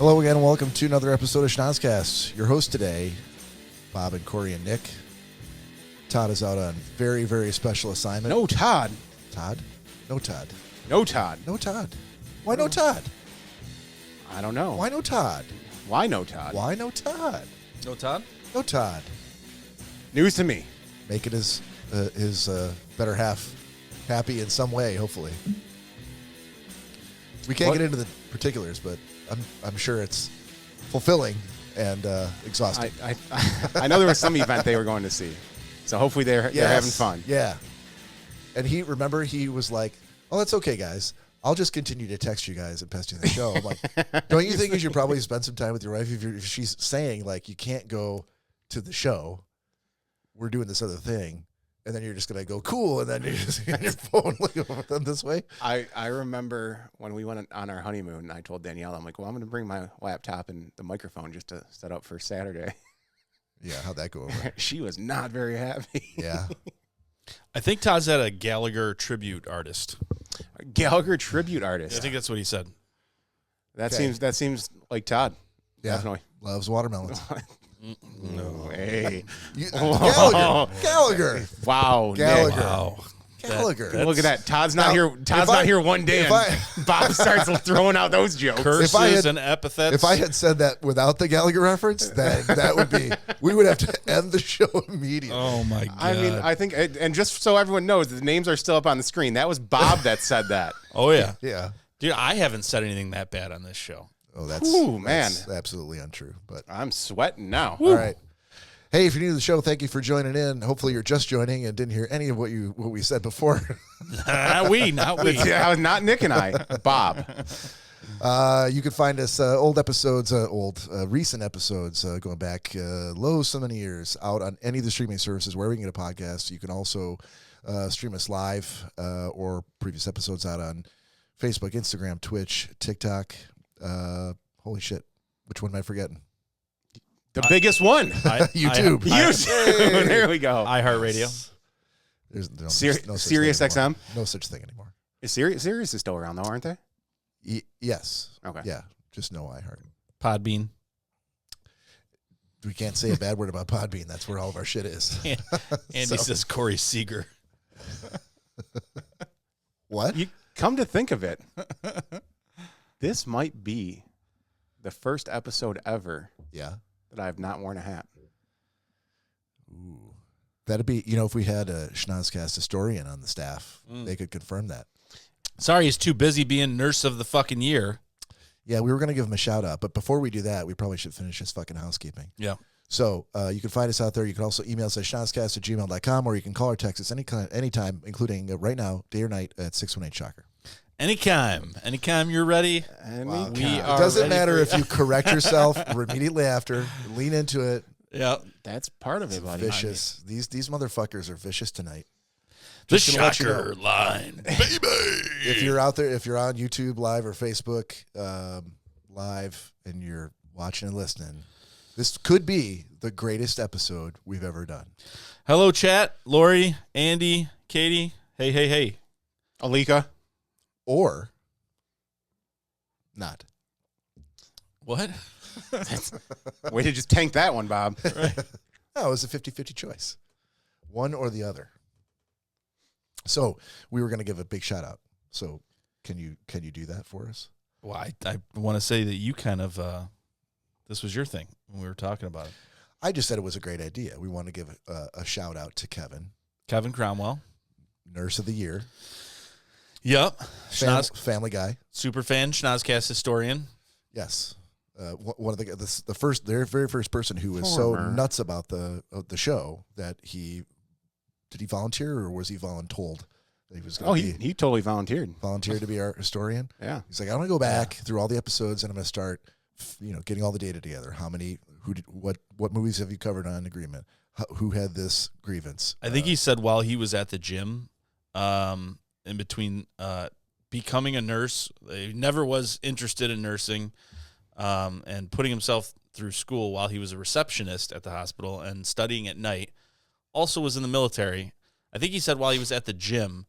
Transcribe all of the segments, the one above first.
Hello again and welcome to another episode of Schnozzcast. Your host today, Bob and Cory and Nick. Todd is out on very, very special assignment. No Todd. Todd? No Todd. No Todd. No Todd. Why no Todd? I don't know. Why no Todd? Why no Todd? Why no Todd? No Todd? No Todd. News to me. Making his better half happy in some way, hopefully. We can't get into the particulars, but I'm sure it's fulfilling and exhausting. I know there was some event they were going to see, so hopefully they're having fun. Yeah. And he was like, "Oh, that's okay, guys. I'll just continue to text you guys and pest you in the show." I'm like, "Don't you think you should probably spend some time with your wife if she's saying like you can't go to the show? We're doing this other thing." And then you're just going to go, cool, and then you're just on your phone looking over them this way. I remember when we went on our honeymoon, and I told Danielle, I'm like, well, I'm going to bring my laptop and the microphone just to set up for Saturday. Yeah, how'd that go over? She was not very happy. Yeah. I think Todd's at a Gallagher tribute artist. Gallagher tribute artist. I think that's what he said. That Okay. seems like Todd. Yeah. Definitely. Loves watermelons. No way. Gallagher. Wow. Gallagher. Nick. Wow. Gallagher. Look at that. Todd's not here. Todd's if not I- here one day, if and Bob starts throwing out those jokes. Curses and epithets. If I had said that without the Gallagher reference, then that would be, we would have to end the show immediately. Oh, my God. I mean, I think, and just so everyone knows, the names are still up on the screen. That was Bob that said that. Oh, yeah. Yeah. Dude, I haven't said anything that bad on this show. Oh, that's, Ooh, man. that's absolutely untrue. But I'm sweating now. all right. Hey, if you're new to the show, thank you for joining in. Hopefully you're just joining and didn't hear any of what we said before. Not we. Yeah, not Nick and I. Bob. You can find us recent episodes going back so many years out on any of the streaming services where we can get a podcast. You can also stream us live or previous episodes out on Facebook, Instagram, Twitch, TikTok. Holy shit. Which one am I forgetting? The biggest one. YouTube. YouTube. There we go. iHeartRadio. There's no Sirius such thing anymore. XM? No such thing anymore. Sirius is still around, though, aren't they? Yes. Okay. Yeah. Just no iHeart. Podbean. We can't say a bad word about Podbean. That's where all of our shit is. Andy says Cory Seger. What? You come to think of it, this might be the first episode ever Yeah. that I have not worn a hat. Ooh. That'd be, if we had a Schnozzcast historian on the staff, they could confirm that. Sorry, he's too busy being nurse of the fucking year. Yeah, we were going to give him a shout out, but before we do that, we probably should finish his fucking housekeeping. Yeah. So you can find us out there. You can also email us at schnozzcast@gmail.com, or you can call or text us anytime, including right now, day or night, at 618-SHOCKER. Anytime you're ready. Wow. We It are doesn't ready matter for if you correct yourself or immediately after. Lean into it. Yeah. That's part of it, buddy. Vicious. These motherfuckers are vicious tonight. The Just gonna let you shocker know. line. Baby. If you're out there, if you're on YouTube Live or Facebook Live and you're watching and listening, this could be the greatest episode we've ever done. Hello, chat. Lori, Andy, Katie. Hey. Alika. Or not. What? Way to just tank that one, Bob. No, it was a 50-50 choice. One or the other. So we were going to give a big shout out. So can you do that for us? Well, I want to say that you kind of, this was your thing when we were talking about it. I just said it was a great idea. We want to give a shout out to Kevin. Kevin Cromwell. Nurse of the Year. Yep. Family Guy. Super fan, Schnozzcast historian. Yes. One of their very first person who was so nuts about the show that did he volunteer or was he voluntold that he was going to he totally volunteered to be our historian? Yeah. He's like, I want to go back through all the episodes and I'm going to start, getting all the data together. What movies have you covered on Agreement? Who had this grievance? I think he said while he was at the gym, in between becoming a nurse, he never was interested in nursing, and putting himself through school while he was a receptionist at the hospital and studying at night. Also was in the military. I think he said while he was at the gym,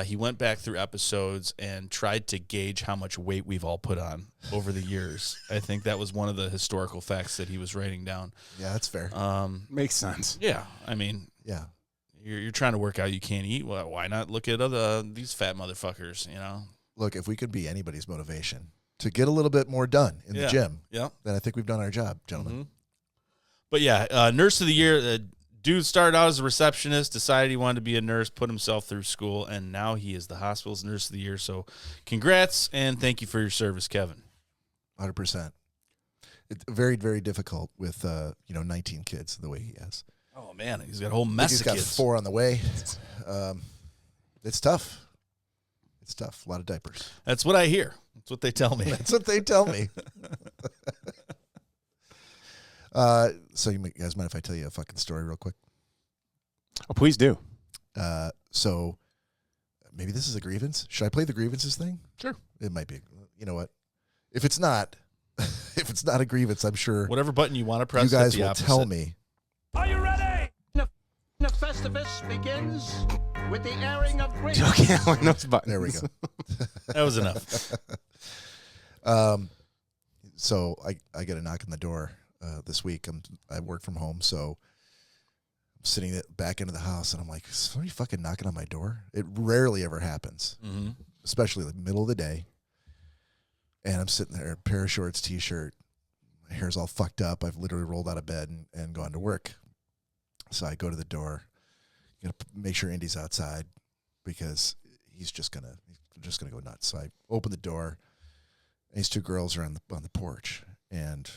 He went back through episodes and tried to gauge how much weight we've all put on over the years. I think that was one of the historical facts that he was writing down. Yeah, that's fair. Makes sense. Yeah, I mean, yeah. You're trying to work out, you can't eat. Well, why not look at these fat motherfuckers? You know. Look, if we could be anybody's motivation to get a little bit more done in the gym, then I think we've done our job, gentlemen. Mm-hmm. But yeah, nurse of the year. The dude started out as a receptionist, decided he wanted to be a nurse, put himself through school, and now he is the hospital's nurse of the year. So, congrats and thank you for your service, Kevin. 100%. It's very, very difficult with 19 kids the way he has. Oh man, he's got a whole mess of kids. He's got 4 on the way. It's tough. It's tough. A lot of diapers. That's what I hear. That's what they tell me. That's what they tell me. So you guys mind if I tell you a fucking story real quick? Oh, please do. So maybe this is a grievance. Should I play the grievances thing? Sure. It might be. You know what? If it's not, a grievance, I'm sure whatever button you want to press, you guys will tell me. Are you ready? The Festivus begins with the airing of grievances. Okay, I know those buttons. There we go. That was enough. So I get a knock on the door this week. I work from home, so I'm sitting back into the house, and I'm like, is somebody fucking knocking on my door? It rarely ever happens, especially like middle of the day. And I'm sitting there, pair of shorts, t-shirt, my hair's all fucked up. I've literally rolled out of bed and gone to work. So I go to the door, make sure Indy's outside because he's just gonna go nuts. So I open the door, and these 2 girls are on the porch, and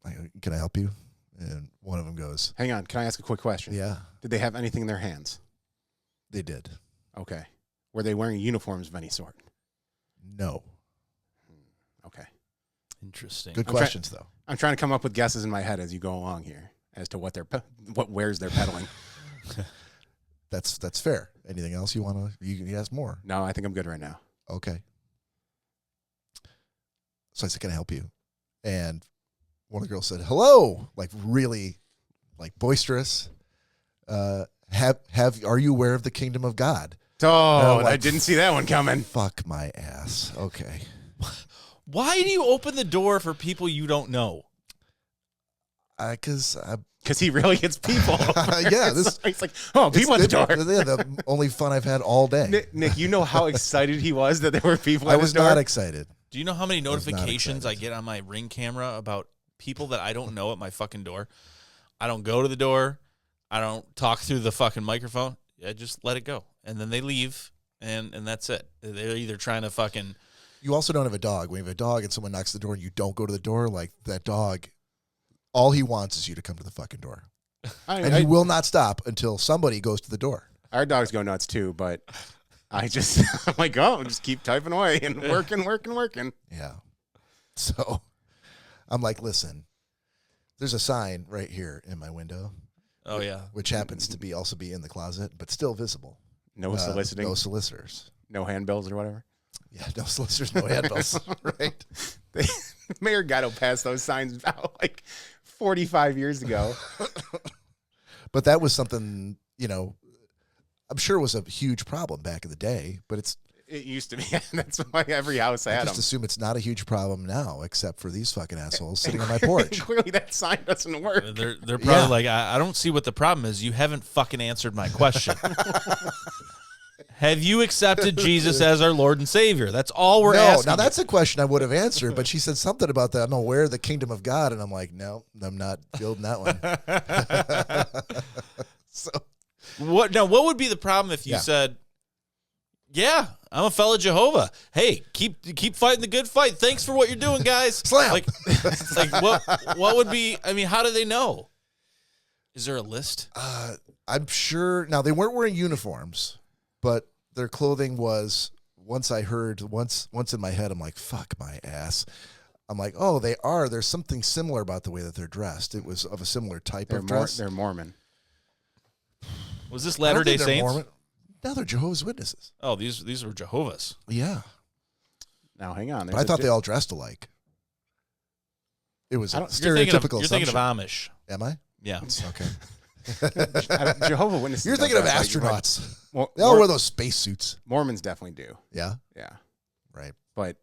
I go, can I help you? And one of them goes, Hang on, can I ask a quick question? yeah, Did they have anything in their hands? they did. Okay. Were they wearing uniforms of any sort? No. Okay. Interesting. Good questions, though. I'm trying to come up with guesses in my head as you go along here as to what wares they're peddling. That's fair. Anything else you want to? You can ask more. No, I think I'm good right now. Okay. So I said, can I help you? And one of the girls said, hello, like really like boisterous. Are you aware of the kingdom of God? Oh, like, I didn't see that one coming. Fuck my ass. Okay. Why do you open the door for people you don't know? Because he really gets people. Yeah, he's like, oh, people at the door. Yeah, the only fun I've had all day. Nick, you know how excited he was that there were people I at was his door? not excited. Do you know how many notifications I get on my Ring camera about people that I don't know at my fucking door? I don't go to the door. I don't talk through the fucking microphone. I just let it go. And then they leave, and that's it. They're either trying to fucking... You also don't have a dog. When you have a dog and someone knocks the door and you don't go to the door, like that dog, all he wants is you to come to the fucking door. And he will not stop until somebody goes to the door. Our dogs go nuts too, but I'm like, oh, just keep typing away and working. Yeah. So I'm like, listen, there's a sign right here in my window. Oh, yeah. Which happens to also be in the closet, but still visible. No soliciting. No solicitors. No handbills or whatever. Yeah, no solicitors, no handbills. Right. Mayor Gatto passed those signs out like 45 years ago. But that was something, I'm sure it was a huge problem back in the day, but it used to be. That's why every house had them. I just assume it's not a huge problem now, except for these fucking assholes sitting on my porch. Clearly that sign doesn't work. They're probably like, I don't see what the problem is. You haven't fucking answered my question. Have you accepted Jesus as our Lord and Savior? That's all we're asking. Now that's a question I would have answered, but she said something about that. I'm aware of the kingdom of God, and I'm like, no, I'm not building that one. So, what would be the problem if you said, yeah, I'm a fellow Jehovah. Hey, keep fighting the good fight. Thanks for what you're doing, guys. Slam. Like what would be? I mean, how do they know? Is there a list? I'm sure. Now they weren't wearing uniforms, but their clothing was. Once in my head, I'm like, fuck my ass. I'm like, oh, they are. There's something similar about the way that they're dressed. It was of a similar type of dress. They're Mormon. Was this Latter-day Saints? Mormon. No, they're Jehovah's Witnesses. Oh, these were Jehovah's. Yeah. Now, hang on. But I thought they all dressed alike. It was a stereotypical You're thinking of Amish. Am I? Yeah. Okay. Jehovah's Witnesses. You're don't thinking of dress like- astronauts. Well, They all wear those space suits. Mormons definitely do. Yeah. Yeah. Right. But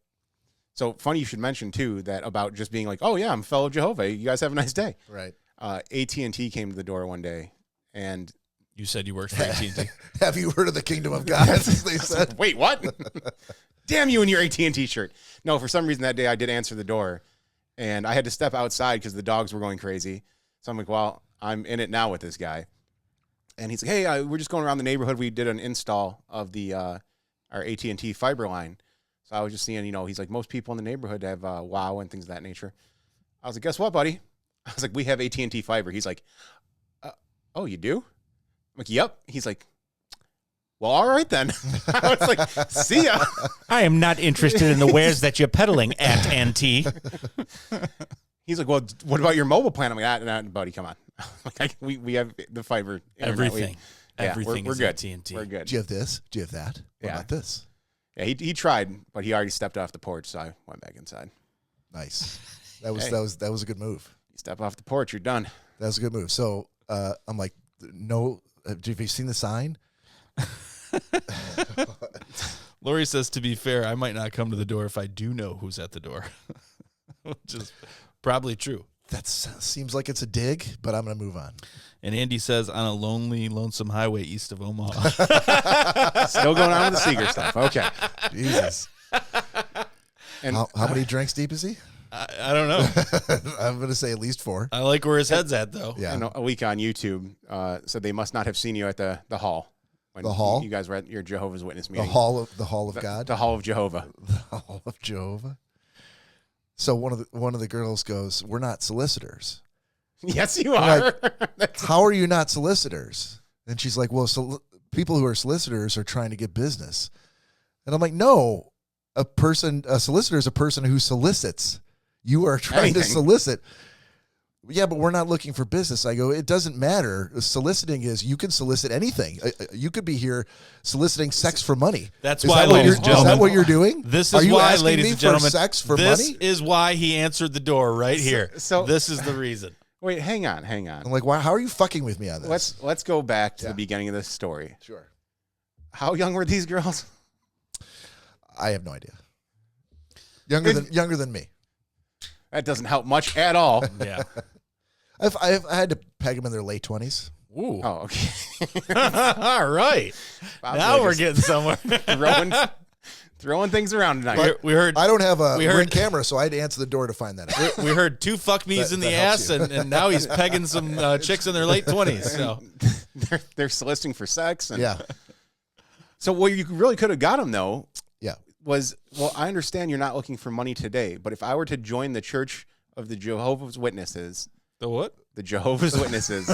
so funny you should mention too that about just being like, oh yeah, I'm a fellow Jehovah. You guys have a nice day. Right. AT&T came to the door one day, and You said you worked for AT&T. Have you heard of the kingdom of God? As they said. wait, what? Damn you and your AT&T shirt. No, for some reason that day I did answer the door, and I had to step outside because the dogs were going crazy. So I'm like, well, I'm in it now with this guy. And he's like, hey, we're just going around the neighborhood. We did an install of the our AT&T fiber line. So I was just seeing, he's like, most people in the neighborhood have WOW and things of that nature. I was like, guess what, buddy? I was like, we have AT&T fiber. He's like, oh, you do? I'm like, yep. He's like, well, all right then. I was like, see ya. I am not interested in the wares that you're peddling at NT. He's like, well, what about your mobile plan? I'm like, nah, buddy, come on. Like, we have the fiber. internet. Everything. Yeah, Everything we're is good. AT&T. We're good. Do you have this? Do you have that? What Yeah. about this? Yeah, he tried, but he already stepped off the porch, so I went back inside. Nice. That was Hey. that was a good move. You step off the porch, you're done. That was a good move. So I'm like, no. Have you seen the sign? Lori says, to be fair, I might not come to the door if I do know who's at the door. Which is probably true. That seems like it's a dig, but I'm going to move on. And Andy says, on a lonely, lonesome highway east of Omaha. Still going on with the Seger stuff. Okay. Jesus. And How many drinks deep is he? I don't know. I'm going to say at least 4. I like where his head's at, though. Yeah. and a week on YouTube said they must not have seen you at the hall. When The hall? You guys were at your Jehovah's Witness The meeting. hall of God. The Hall of Jehovah. The Hall of Jehovah. So one of the girls goes, "We're not solicitors." Yes, you are. How are you not solicitors? And she's like, "Well, people who are solicitors are trying to get business." And I'm like, "No, a solicitor is a person who solicits. You are trying to Anything. solicit." Yeah, but we're not looking for business. I go, it doesn't matter. Soliciting is you can solicit anything. You could be here soliciting sex for money. That's Is why, that what ladies you're- and gentlemen. Is that what you're doing? This Are is you why, asking ladies me and gentlemen. for sex for this money? is why he answered the door right here. so- this is the reason. Wait, hang on. I'm like, why? How are you fucking with me on this? Let's go back to Yeah. the beginning of this story. Sure. How young were these girls? I have no idea. Younger than me. That doesn't help much at all. Yeah. I had to peg them in their late 20s. Ooh. Oh, okay. All right. Bob's Now really we're just getting somewhere. throwing things around tonight. we heard I don't have a We ring heard- camera, so I had to answer the door to find that out. we heard 2 fuck me's That- in the that helps ass, you. and now he's pegging some chicks in their late 20s. So They're soliciting for sex. And Yeah. So what you really could have got them though Yeah. was, well, I understand you're not looking for money today, but if I were to join the Church of the Jehovah's Witnesses, the what? the Jehovah's Witnesses,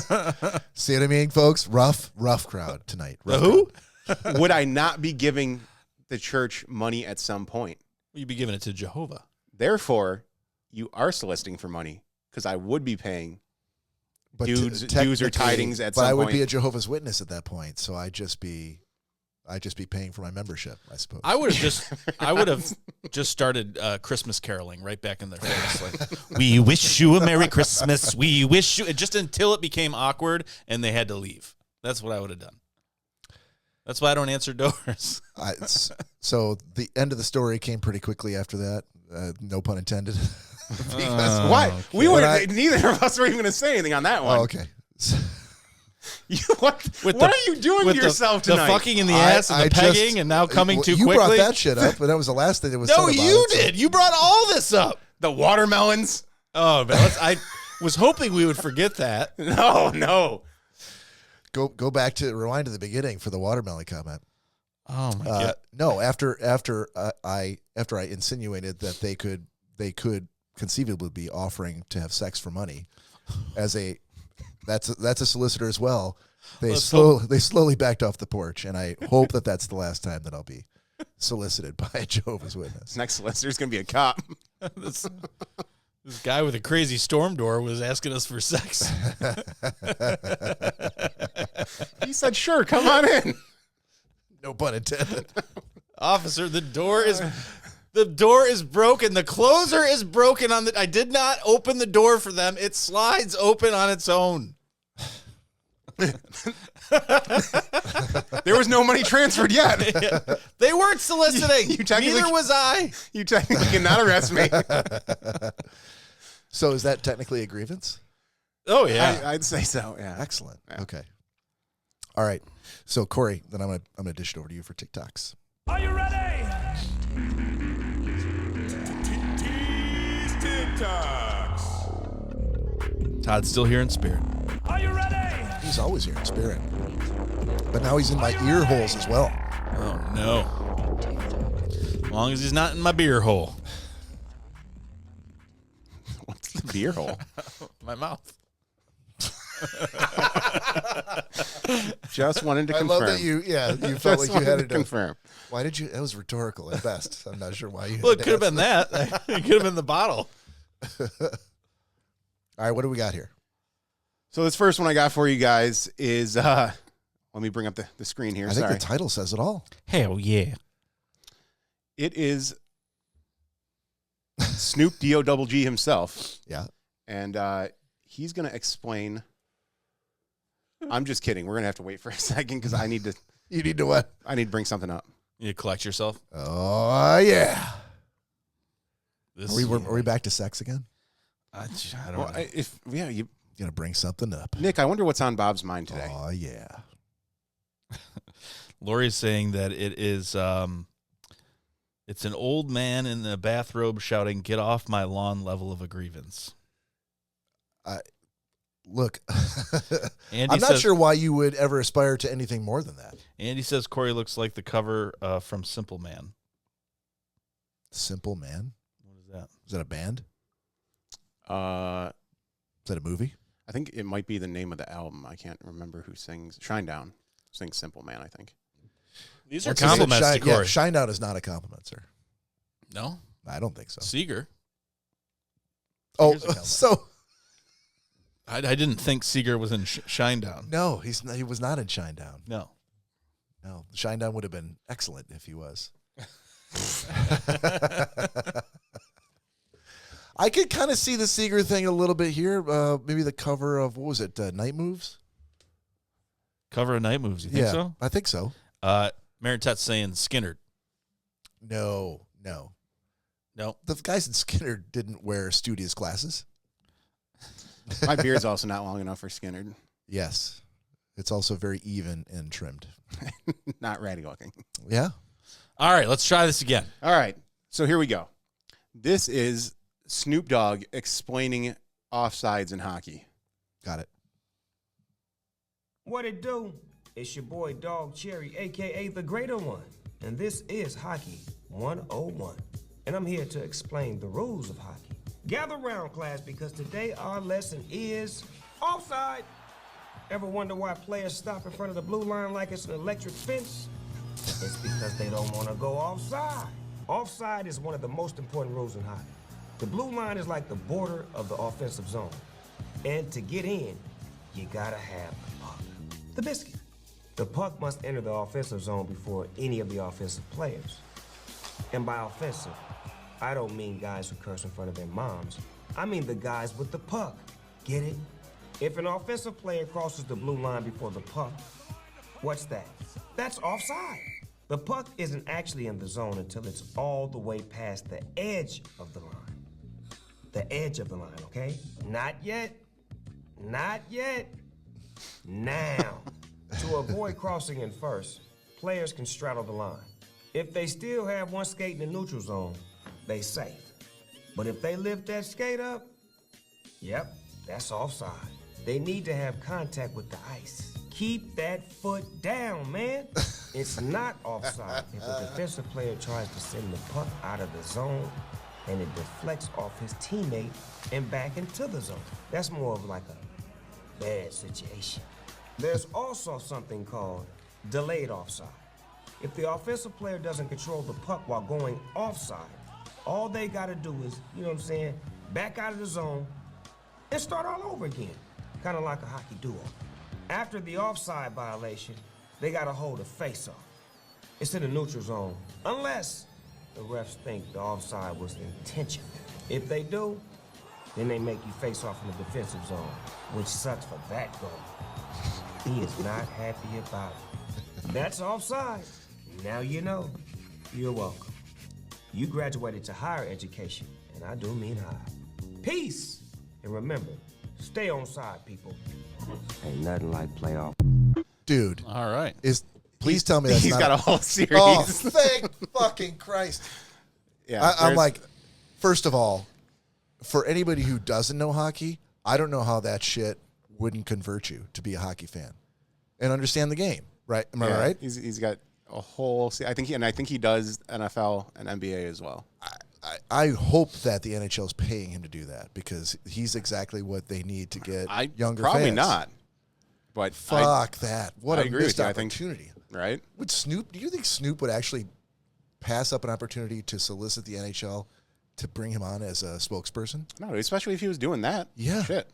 See what I mean, folks? Rough crowd tonight. The Rough who? crowd. would I not be giving the church money at some point? You'd be giving it to Jehovah. Therefore, you are soliciting for money because I would be paying. But Dues or technically- tidings at but some I would point. be a Jehovah's Witness at that point, so I'd just be paying for my membership, I suppose. I would have just started Christmas caroling right back in their face. Like, we wish you a Merry Christmas. We wish you, just until it became awkward and they had to leave. That's what I would have done. That's why I don't answer doors. So the end of the story came pretty quickly after that. No pun intended. Because What? We When were neither of us were even going to say anything on that one. oh, okay. What are you doing to yourself the tonight? fucking in the ass and the pegging and now coming too you quickly. brought that shit up, and that was the last thing that was No, said about you it, so- did. You brought all this up. The watermelons? Oh, man, I was hoping we would forget that. No. Go back to rewind to the beginning for the watermelon comment. Oh my god. No, after I insinuated that they could conceivably be offering to have sex for money, that's a solicitor as well. They slowly backed off the porch, and I hope that that's the last time that I'll be solicited by a Jehovah's Witness. Next solicitor's going to be a cop. This guy with a crazy storm door was asking us for sex. He said, sure, come on in. No pun intended. Officer, the door is broken. The closer is broken I did not open the door for them. It slides open on its own. There was no money transferred yet. They weren't soliciting. Neither was I. You technically cannot arrest me. So is that technically a grievance? Oh yeah, I'd say so. Yeah. Excellent. Yeah. Okay. All right. So Cory, then I'm gonna dish it over to you for TikToks. Are you ready? Todd's still here in spirit. Are you ready? He's always here in spirit, but now he's in my ear holes as well. Oh no! As long as he's not in my beer hole. What's the beer hole? My mouth. Just wanted to I confirm. love that you felt like you had to to confirm. Why did you? That was rhetorical at best. I'm not sure why you. Well, it had could have to been that. It could have been the bottle. All right, what do we got here? So this first one I got for you guys is let me bring up the screen here. I think Sorry. the title says it all. Hell yeah. It is Snoop D-O-double-G himself. Yeah. And he's going to explain. I'm just kidding. We're going to have to wait for a second because I need to. You need to what? I need to bring something up. You collect yourself. Oh yeah. This Are we back to sex again? I don't Well, know. you Gonna bring something up. Nick, I wonder what's on Bob's mind today. Oh yeah. Lori's saying that it is. It's an old man in the bathrobe shouting, "Get off my lawn!" level of a grievance. Look, Andy I'm not says, sure why you would ever aspire to anything more than that. Andy says Cory looks like the cover from Simple Man. Simple Man. What is that? Is that a band? Is that a movie? I think it might be the name of the album. I can't remember who sings. Shinedown sings Simple Man, I think. These are Once you said compliments to Shine, yeah, Cory. Shinedown is not a compliment, sir. No, I don't think so. Seger. Oh, Seger's a compliment. so I didn't think Seger was in Shinedown. no, he was not in Shinedown. No. No, Shinedown would have been excellent if he was. I could kind of see the Seger thing a little bit here. Maybe the cover of, what was it, Night Moves? Cover of Night Moves. You think so? I think so. Maritette's saying Skinner. No. The guys in Skinner didn't wear studious glasses. My beard's also not long enough for Skinner. Yes. It's also very even and trimmed. Not ratty looking. Yeah? All right, let's try this again. All right. So here we go. This is Snoop Dogg explaining offsides in hockey. Got it. What it do? It's your boy Dog Cherry, aka the Greater One, and this is Hockey 101. And I'm here to explain the rules of hockey. Gather round, class, because today our lesson is offside. Ever wonder why players stop in front of the blue line like it's an electric fence? It's because they don't want to go offside. Offside is one of the most important rules in hockey. The blue line is like the border of the offensive zone. And to get in, you gotta have the puck. The biscuit. The puck must enter the offensive zone before any of the offensive players. And by offensive, I don't mean guys who curse in front of their moms. I mean the guys with the puck. Get it? If an offensive player crosses the blue line before the puck, what's that? That's offside. The puck isn't actually in the zone until it's all the way past the edge of the line. The edge of the line, okay? Not yet. Not yet. Now. To avoid crossing in first, players can straddle the line. If they still have one skate in the neutral zone, they safe. But if they lift that skate up, yep, that's offside. They need to have contact with the ice. Keep that foot down, man. It's not offside if a defensive player tries to send the puck out of the zone and it deflects off his teammate and back into the zone. That's more of like a bad situation. There's also something called delayed offside. If the offensive player doesn't control the puck while going offside, all they gotta do is, you know what I'm saying, back out of the zone and start all over again. Kind of like a hockey duo. After the offside violation, they gotta hold a face-off. It's in the neutral zone, unless the refs think the offside was intentional. If they do, then they make you face off in the defensive zone, which sucks for that goal. He is not happy about it. That's offside. Now you know. You're welcome. You graduated to higher education, and I do mean high. Peace! And remember, stay on side, people. Ain't nothing like playoff. Dude, All right. please tell me that's He's not got a whole series. Oh, thank fucking Christ. Yeah, I'm like, first of all, for anybody who doesn't know hockey, I don't know how that shit wouldn't convert you to be a hockey fan and understand the game, right? Am I right? He's got a whole. I think he does NFL and NBA as well. I hope that the NHL is paying him to do that because he's exactly what they need to get younger probably fans. not. But Fuck that! What I a agree missed with you. I think- opportunity. right? Would Snoop? Do you think Snoop would actually pass up an opportunity to solicit the NHL to bring him on as a spokesperson? No, especially if he was doing that. Yeah. Shit.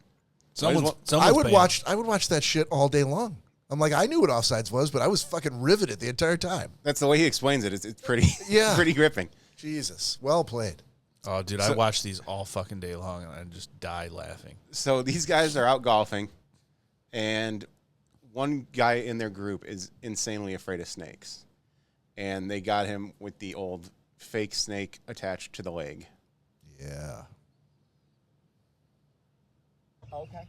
Someone's I would paying. watch that shit all day long. I'm like, I knew what offsides was, but I was fucking riveted the entire time. That's the way he explains it. It's pretty. Yeah. Pretty gripping. Jesus, well played. Oh, dude, I watch these all fucking day long, and I just die laughing. So these guys are out golfing, and one guy in their group is insanely afraid of snakes, and they got him with the old fake snake attached to the leg. Yeah. Okay.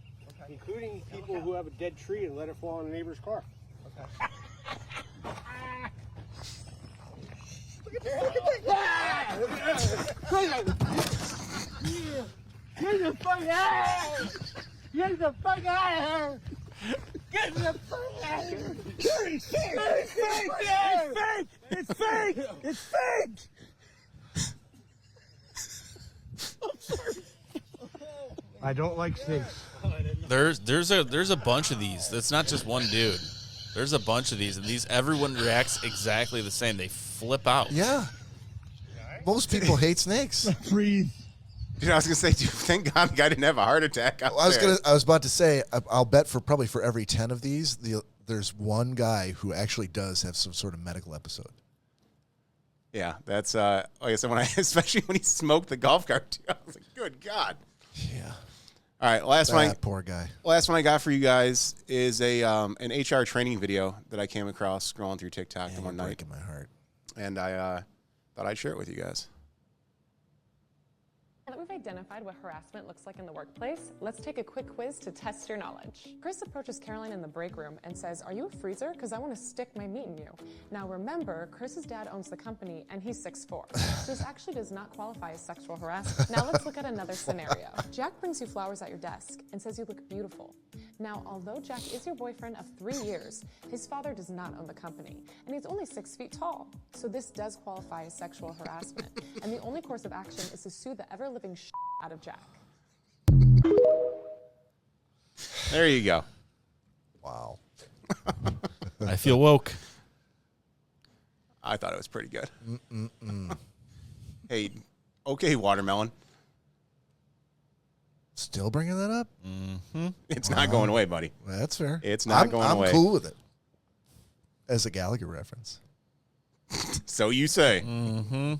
Including people who have a dead tree and let it fall on a neighbor's car. Okay. Get the fuck out! Get the fuck out of here! Get the fuck out of here! It's fake! It's fake! It's fake! It's fake! I don't like snakes. There's a bunch of these. That's not just one dude. There's a bunch of these, and everyone reacts exactly the same. They flip out. Yeah. Most people hate snakes. Breathe. Dude, I was gonna say, dude, thank God the guy didn't have a heart attack out there. I was about to say, I'll bet for every 10 of these, there's one guy who actually does have some sort of medical episode. Yeah, that's like I said, especially when he smoked the golf cart too. I was like, good God. Yeah. All right, last one. Poor guy. Last one I got for you guys is an HR training video that I came across scrolling through TikTok one night, Breaking my heart. and I thought I'd share it with you guys. Now that we've identified what harassment looks like in the workplace, let's take a quick quiz to test your knowledge. Chris approaches Caroline in the break room and says, "Are you a freezer? Because I want to stick my meat in you." Now remember, Chris's dad owns the company and he's 6'4", so this actually does not qualify as sexual harassment. Now let's look at another scenario. Jack brings you flowers at your desk and says you look beautiful. Now, although Jack is your boyfriend of 3 years, his father does not own the company, and he's only 6 feet tall. So this does qualify as sexual harassment, and the only course of action is to sue the ever-living out of Jack. There you go. Wow. I feel woke. I thought it was pretty good. Hey, okay, watermelon. Still bringing that up? It's not going away, buddy. That's fair. It's not going away. I'm cool with it. As a Gallagher reference. So you say. Mm-hmm.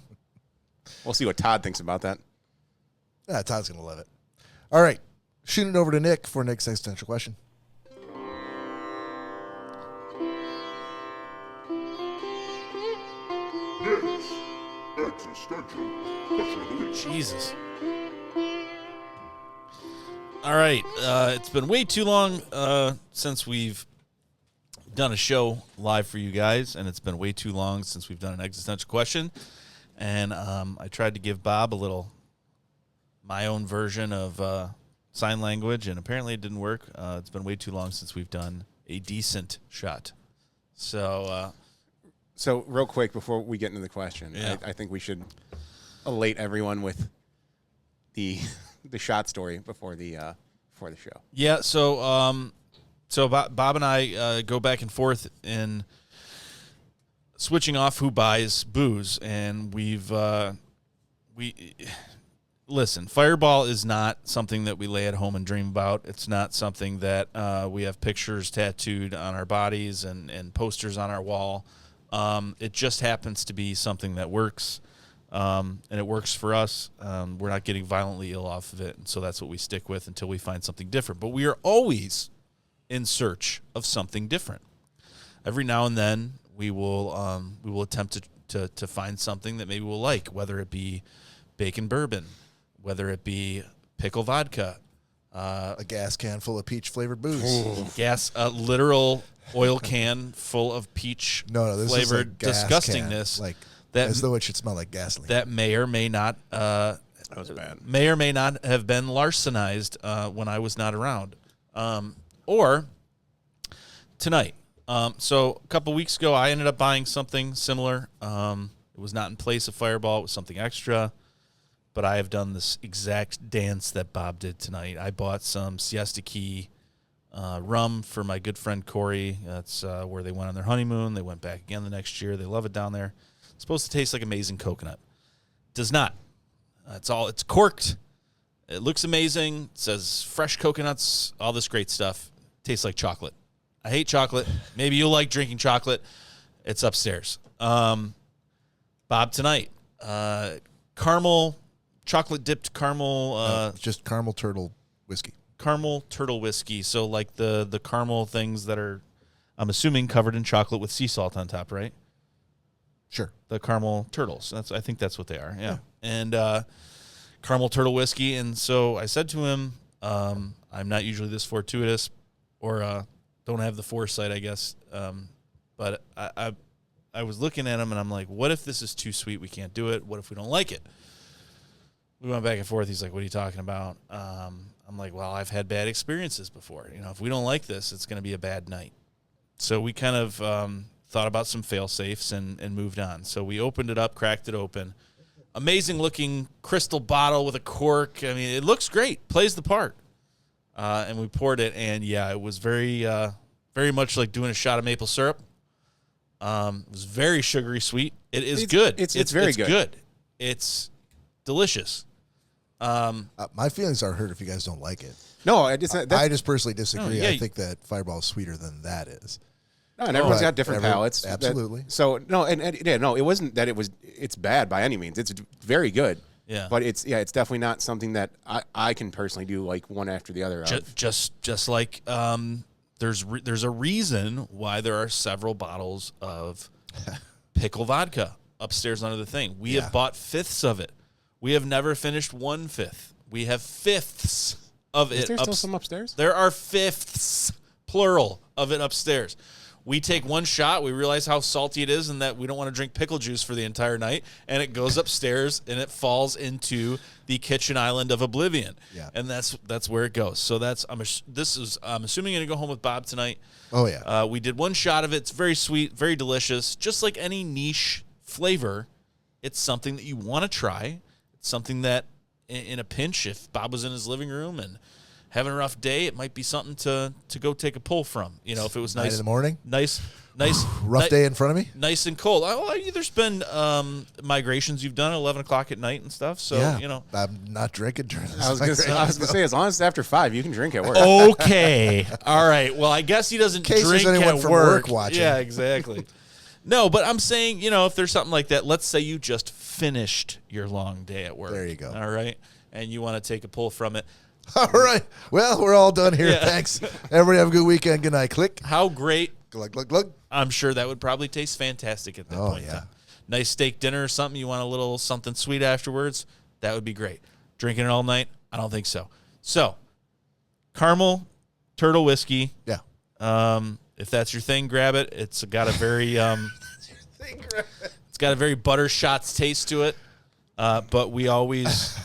We'll see what Todd thinks about that. Todd's going to love it. All right. Shooting it over to Nick for Nick's existential question. Jesus. All right. It's been way too long since we've done a show live for you guys, and it's been way too long since we've done an existential question. And I tried to give Bob my own version of sign language, and apparently it didn't work. It's been way too long since we've done a decent shot. So real quick before we get into the question, Yeah. I think we should elate everyone with the shot story before the show. yeah, so Bob and I go back and forth in switching off who buys booze, and listen, Fireball is not something that we lay at home and dream about. It's not something that we have pictures tattooed on our bodies and posters on our wall. It just happens to be something that works, and it works for us. We're not getting violently ill off of it, and so that's what we stick with until we find something different. But we are always in search of something different. Every now and then we will attempt to find something that maybe we'll like, whether it be bacon bourbon, whether it be pickle vodka, a gas can full of peach flavored booze. a literal oil can full of peach This flavored is like disgustingness. Like that as though it should smell like gasoline. that may or may not That was bad. may or may not have been larcenized when I was not around, or tonight. So a couple weeks ago, I ended up buying something similar. It was not in place of Fireball; it was something extra. But I have done this exact dance that Bob did tonight. I bought some Siesta Key rum for my good friend Cory. That's where they went on their honeymoon. They went back again the next year. They love it down there. It's supposed to taste like amazing coconut. Does not. It's corked. It looks amazing. It says fresh coconuts, all this great stuff. Tastes like chocolate. I hate chocolate. Maybe you like drinking chocolate. It's upstairs. Bob tonight. Caramel, chocolate dipped caramel. Just caramel turtle whiskey. Caramel turtle whiskey. So like the caramel things that are, I'm assuming, covered in chocolate with sea salt on top, right? Sure. The caramel turtles. I think that's what they are. Yeah. And caramel turtle whiskey. And so I said to him, I'm not usually this fortuitous or don't have the foresight, I guess. But I was looking at him and I'm like, what if this is too sweet? We can't do it. What if we don't like it? We went back and forth. He's like, what are you talking about? I'm like, well, I've had bad experiences before. If we don't like this, it's going to be a bad night. So we kind of thought about some fail safes and moved on. So we opened it up, cracked it open. Amazing looking crystal bottle with a cork. I mean, it looks great, plays the part. And we poured it, and it was very much like doing a shot of maple syrup. It was very sugary sweet. It is good. It's very good. It's delicious. My feelings are hurt if you guys don't like it. No, I just personally disagree. yeah, I think that Fireball is sweeter than that is. No, and everyone's got different palates. Absolutely. It wasn't that it's bad by any means. It's very good. Yeah. But it's definitely not something that I can personally do like one after the other. Just like there's a reason why there are several bottles of pickle vodka upstairs under the thing. We have bought fifths of it. We have never finished 1/5. We have fifths of it. Is there still some upstairs? There are fifths, plural, of it upstairs. We take one shot, we realize how salty it is and that we don't want to drink pickle juice for the entire night, and it goes upstairs and it falls into the kitchen island of oblivion. Yeah. And that's where it goes. So I'm assuming I'm going to go home with Bob tonight. Oh, yeah. We did one shot of it. It's very sweet, very delicious. Just like any niche flavor, it's something that you want to try. It's something that in a pinch, if Bob was in his living room and having a rough day, it might be something to go take a pull from. If it was nice. 9 in the morning? Nice. Rough day in front of me? Nice and cold. There's been migrations you've done at 11 o'clock at night and stuff. So, I'm not drinking during this. I was going to say, as long as it's after 5, you can drink at work. Okay. All right. Well, I guess he doesn't case drink there's anyone at from work. work watching. Yeah, exactly. No, but I'm saying, if there's something like that, let's say you just finished your long day at work. There you go. All right. And you want to take a pull from it. All right. Well, we're all done here. Yeah. Thanks. Everybody have a good weekend. Good night. Click. How great. Glug, glug, glug. I'm sure that would probably taste fantastic at that point. Yeah. Nice steak dinner or something. You want a little something sweet afterwards? That would be great. Drinking it all night? I don't think so. So, caramel turtle whiskey. Yeah. If that's your thing, grab it. It's got a very it's got a very butter shots taste to it. But we always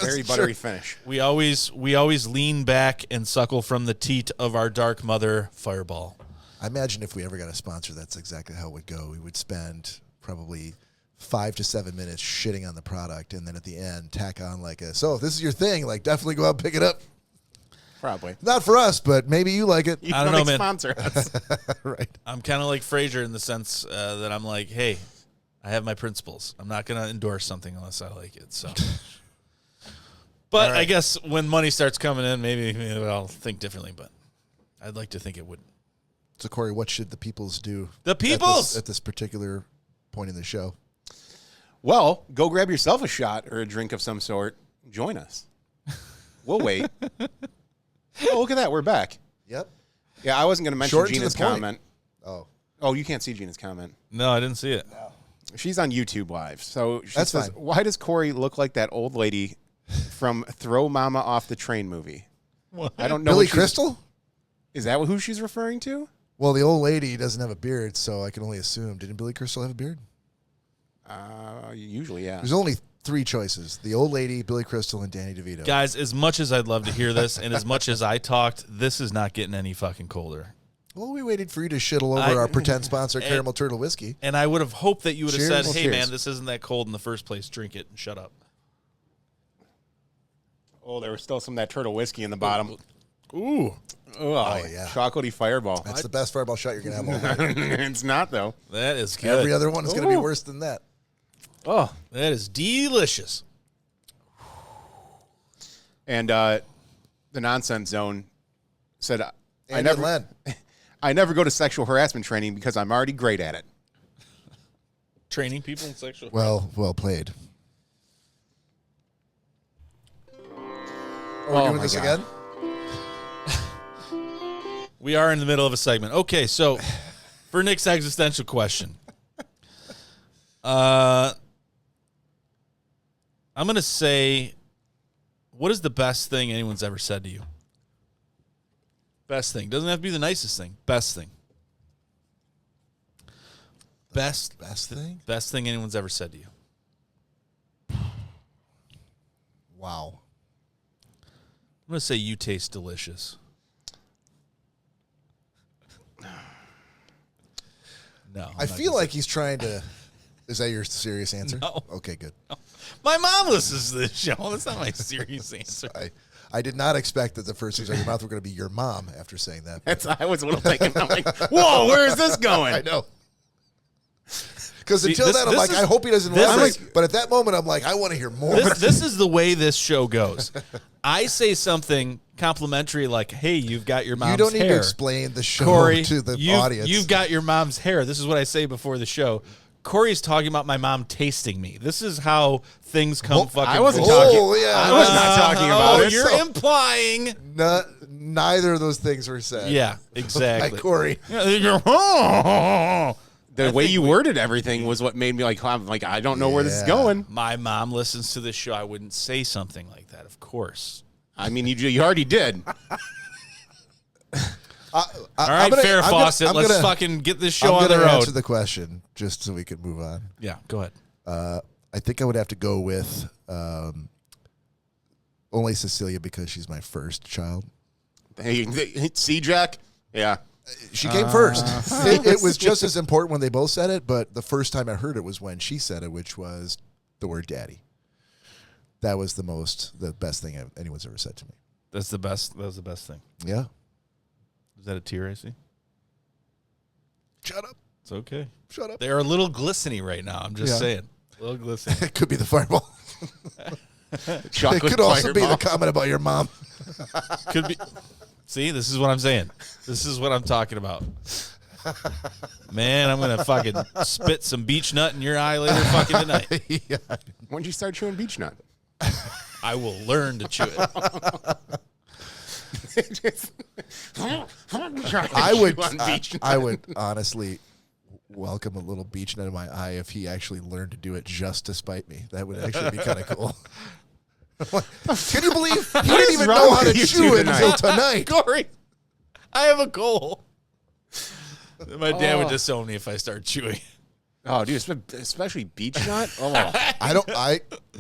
very buttery finish. We always lean back and suckle from the teat of our dark mother, Fireball. I imagine if we ever got a sponsor, that's exactly how it would go. We would spend probably 5 to 7 minutes shitting on the product, and then at the end tack on so if this is your thing, definitely go out and pick it up. Probably not for us, but maybe you like it. I don't know, man. Sponsor us. Right. I'm kind of like Frasier in the sense that I'm like, hey, I have my principles. I'm not going to endorse something unless I like it. So, but right. I guess when money starts coming in, maybe I'll think differently. But I'd like to think it would. So, Cory, what should the peoples do? The peoples at this particular point in the show. Well, go grab yourself a shot or a drink of some sort. Join us. We'll wait. Oh, look at that. We're back. Yep. Yeah, I wasn't going to mention Short to the Gina's point. comment. Oh, you can't see Gina's comment. No, I didn't see it. She's on YouTube Live. So she That's says, fine. why does Cory look like that old lady from Throw Mama Off the Train movie? I don't know. Billy Crystal? Is that who she's referring to? Well, the old lady doesn't have a beard, so I can only assume. Didn't Billy Crystal have a beard? Usually, yeah. There's only 3 choices. The old lady, Billy Crystal, and Danny DeVito. Guys, as much as I'd love to hear this and as much as I talked, this is not getting any fucking colder. Well, we waited for you to shittle over our pretend sponsor, Caramel Turtle Whiskey. And I would have hoped that you would have Cheers. said, Well, hey, cheers. man, this isn't that cold in the first place. Drink it and shut up. Oh, there was still some of that turtle whiskey in the bottom. Ooh. Oh, yeah. Chocolatey fireball. That's the best fireball shot you're going to have all night. It's not, though. That is good. Every other one is going to be worse than that. Oh, that is delicious. And the Nonsense Zone said, I never go to sexual harassment training because I'm already great at it. Training people in sexual. Well played. Are we doing this again? We are in the middle of a segment. Okay, so for Nick's existential question, I'm going to say, what is the best thing anyone's ever said to you? Best thing. Doesn't have to be the nicest thing. Best thing. Best thing? Best thing anyone's ever said to you. Wow. I'm going to say you taste delicious. No. I feel like he's trying to... Is that your serious answer? No. Okay, good. My mom listens to this show. That's not my serious answer. I did not expect that the first things out of your mouth were going to be your mom after saying that. I was a little thinking, I'm like, whoa, where is this going? I know. Because until this- then, I'm this like, is- I hope he doesn't this laugh. is- But at that moment, I'm like, I want to hear more. This is the way this show goes. I say something complimentary like, hey, you've got your mom's You don't need hair. to explain the show Cory, to the you've, audience. You've got your mom's hair. This is what I say before the show. Cory's talking about my mom tasting me. This is how things come fucking I wasn't full. talking. yeah. I was not talking about it. You're So- implying. Neither of those things were said. Yeah, exactly. By Cory. The The way you worded everything was what made me like, I'm like, I don't know where this is Yeah. going. My mom listens to this show. I wouldn't say something like that, of course. I mean, you already did. All right, Farrah Fawcett, let's fucking get this show on the road. Answer the question just so we can move on. Yeah, go ahead. I think I would have to go with only Cecilia because she's my first child. Hey, see, Jack? Yeah. She came first. It was just as important when they both said it, but the first time I heard it was when she said it, which was the word daddy. That was the best thing anyone's ever said to me. That's the best. That was the best thing. Yeah. Is that a tear I see? Shut up. It's okay. Shut up. They're a little glistening right now. I'm just saying. A little glistening. It could be the fireball. Chocolate It could also be fireball. the comment about your mom. Could be. See, this is what I'm saying. This is what I'm talking about. Man, I'm going to fucking spit some Beech-Nut in your eye later fucking tonight. Yeah. When did you start chewing Beech-Nut? I will learn to chew it. I would honestly welcome a little Beech-Nut in my eye if he actually learned to do it just to spite me. That would actually be kind of cool. Can you believe he didn't even know how to chew it until tonight? Cory, I have a goal. My dad would disown me if I start chewing. Oh, dude, especially Beech-Nut? Oh.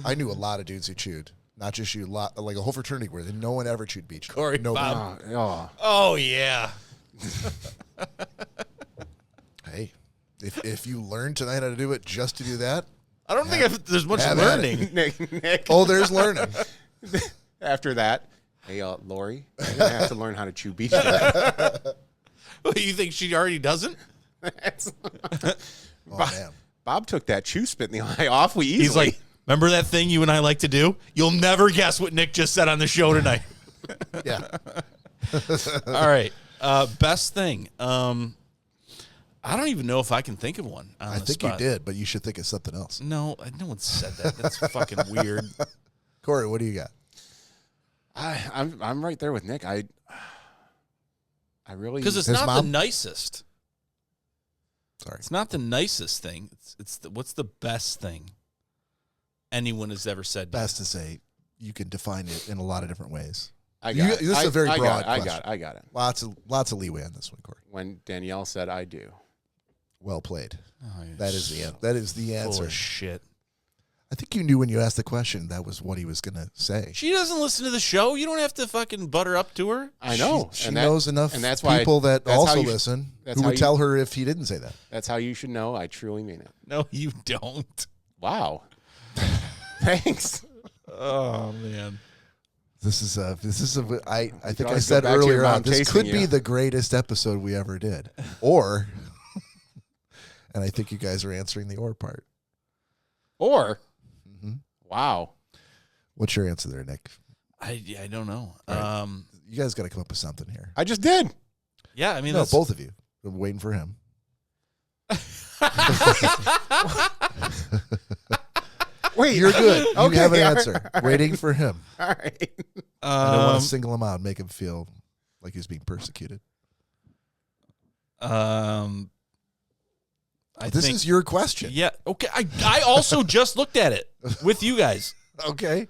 I knew a lot of dudes who chewed. Not just you, like a whole fraternity where no one ever chewed Beech-Nut. Cory, Nobody. Bob. Oh. Oh, yeah. Hey, if you learn tonight how to do it just to do that, I don't think there's much have at learning. Nick. oh, there's learning. After that, hey, Lori, you're going to have to learn how to chew Beech-Nut. You think she already doesn't? Oh, man. Bob took that chew spit in the eye awfully easily. He's like, remember that thing you and I like to do? You'll never guess what Nick just said on the show tonight. Yeah. All right. Best thing. I don't even know if I can think of one on I the think spot. you did, but you should think of something else. No, no one said that. That's fucking weird. Cory, what do you got? I'm right there with Nick. I I really because it's His not mom? the nicest. Sorry. It's not the nicest thing. What's the best thing anyone has ever said? Best to say, you can define it in a lot of different ways. I got it. This is a very broad question. I got it. Lots of leeway on this one, Corey. When Danielle said I do. Well played. Oh, That is the full answer. of shit. I think you knew when you asked the question that was what he was going to say. She doesn't listen to the show. You don't have to fucking butter up to her. I know. She knows enough and that's why people that that's how also you- listen that's who how would you- tell her if he didn't say that. That's how you should know I truly mean it. No, you don't. Wow. Thanks. Oh man. I think I always said go back to your earlier mom on, this chasing could you. be the greatest episode we ever did. Or, and I think you guys are answering the or part. Or, Mm-hmm. wow. What's your answer there, Nick? I don't know. Right. You guys got to come up with something here. I just did. Yeah, I mean, No, that's, both of you. I'm waiting for him. Wait. You're good. You Okay, have an all answer. right. Waiting for him. All right. I don't want to single him out and make him feel like he's being persecuted. This think- is your question. Yeah. Okay. I also just looked at it with you guys. Okay.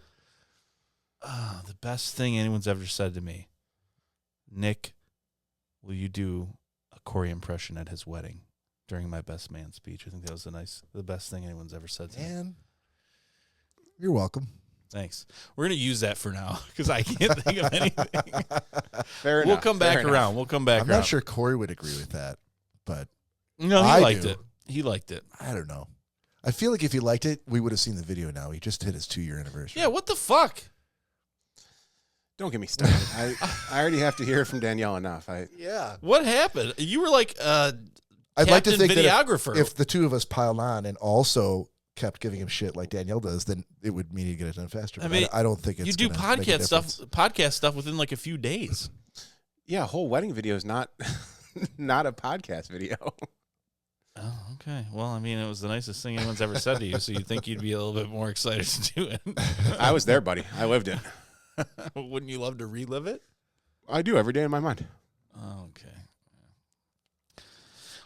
The best thing anyone's ever said to me. Nick, will you do a Cory impression at his wedding during my best man speech? I think that was the best thing anyone's ever said to me. Man, you're welcome. Thanks. We're going to use that for now because I can't think of anything. Fair We'll enough. come Fair back enough. around. We'll come back I'm around. not sure Cory would agree with that, but No, he I liked do. it. He liked it. I don't know. I feel like if he liked it, we would have seen the video now. He just hit his 2-year anniversary. Yeah, what the fuck? Don't get me started. I already have to hear from Danielle enough. Yeah. What happened? You were like I'd like to Captain think that videographer. if the two of us piled on and also kept giving him shit like Danielle does, then it would mean he'd get it done faster. I But mean, I don't think it's you do gonna make a podcast stuff within like a few days. Yeah, a whole wedding video is not not a podcast video. Oh, okay. Well, I mean, it was the nicest thing anyone's ever said to you, so you'd think you'd be a little bit more excited to do it. I was there, buddy. I lived it. Wouldn't you love to relive it? I do every day in my mind. Okay.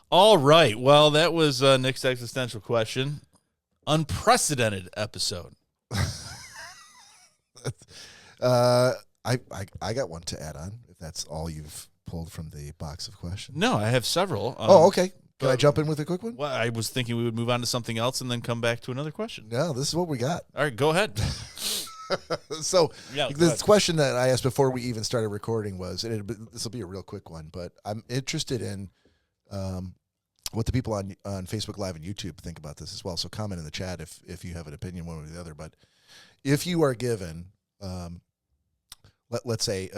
All right. Well, that was Nick's existential question. Unprecedented episode. I got one to add on, if that's all you've pulled from the box of questions. No, I have several. Okay. Can I jump in with a quick one? Well, I was thinking we would move on to something else and then come back to another question. No, this is what we got. All right, go ahead. So Yeah, go this ahead. question that I asked before we even started recording was, and this will be a real quick one, but I'm interested in what the people on Facebook Live and YouTube think about this as well. So comment in the chat if you have an opinion one way or the other. But if you are given, let's say,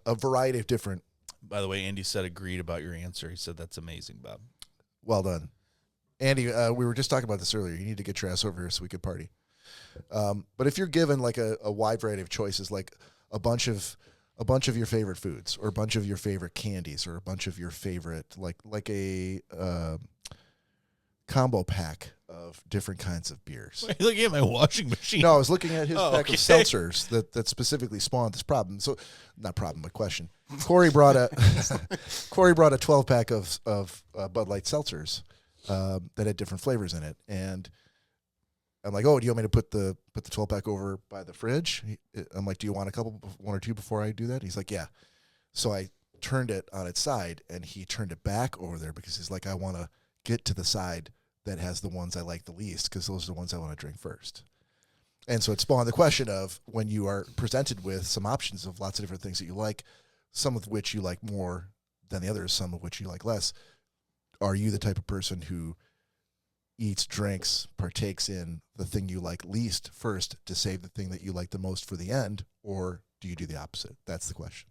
a variety of different. By the way, Andy said agreed about your answer. He said that's amazing, Bob. Well done, Andy. We were just talking about this earlier. You need to get your ass over here so we could party. But if you're given like a wide variety of choices, like a bunch of your favorite foods, or a bunch of your favorite candies, or a bunch of your favorite like a combo pack of different kinds of beers. Wait, looking at my washing machine. No, I was looking at his pack okay. of seltzers that specifically spawned this problem. So, not problem, but question. Cory brought a 12 pack of Bud Light seltzers that had different flavors in it, and I'm like, oh, do you want me to put the 12 pack over by the fridge? I'm like, do you want one or two before I do that? He's like, yeah. So I turned it on its side, and he turned it back over there because he's like, I want to get to the side that has the ones I like the least, because those are the ones I want to drink first. And so it spawned the question of, when you are presented with some options of lots of different things that you like, some of which you like more than the others, some of which you like less, are you the type of person who eats, drinks, partakes in the thing you like least first to save the thing that you like the most for the end, or do you do the opposite? That's the question.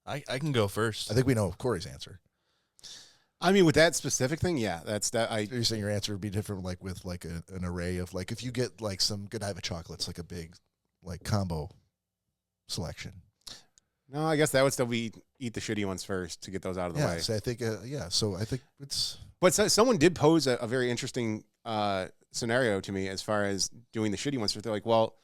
I can go first. I think we know Cory's answer. I mean, with that specific thing, yeah, that's that. You're saying your answer would be different, like with like an array of, like, if you get like some Godiva chocolates, like a big like combo selection. No, I guess that would still be eat the shitty ones first to get those out of the way. So I think so I think it's. But someone did pose a very interesting scenario to me as far as doing the shitty ones. They're like, well,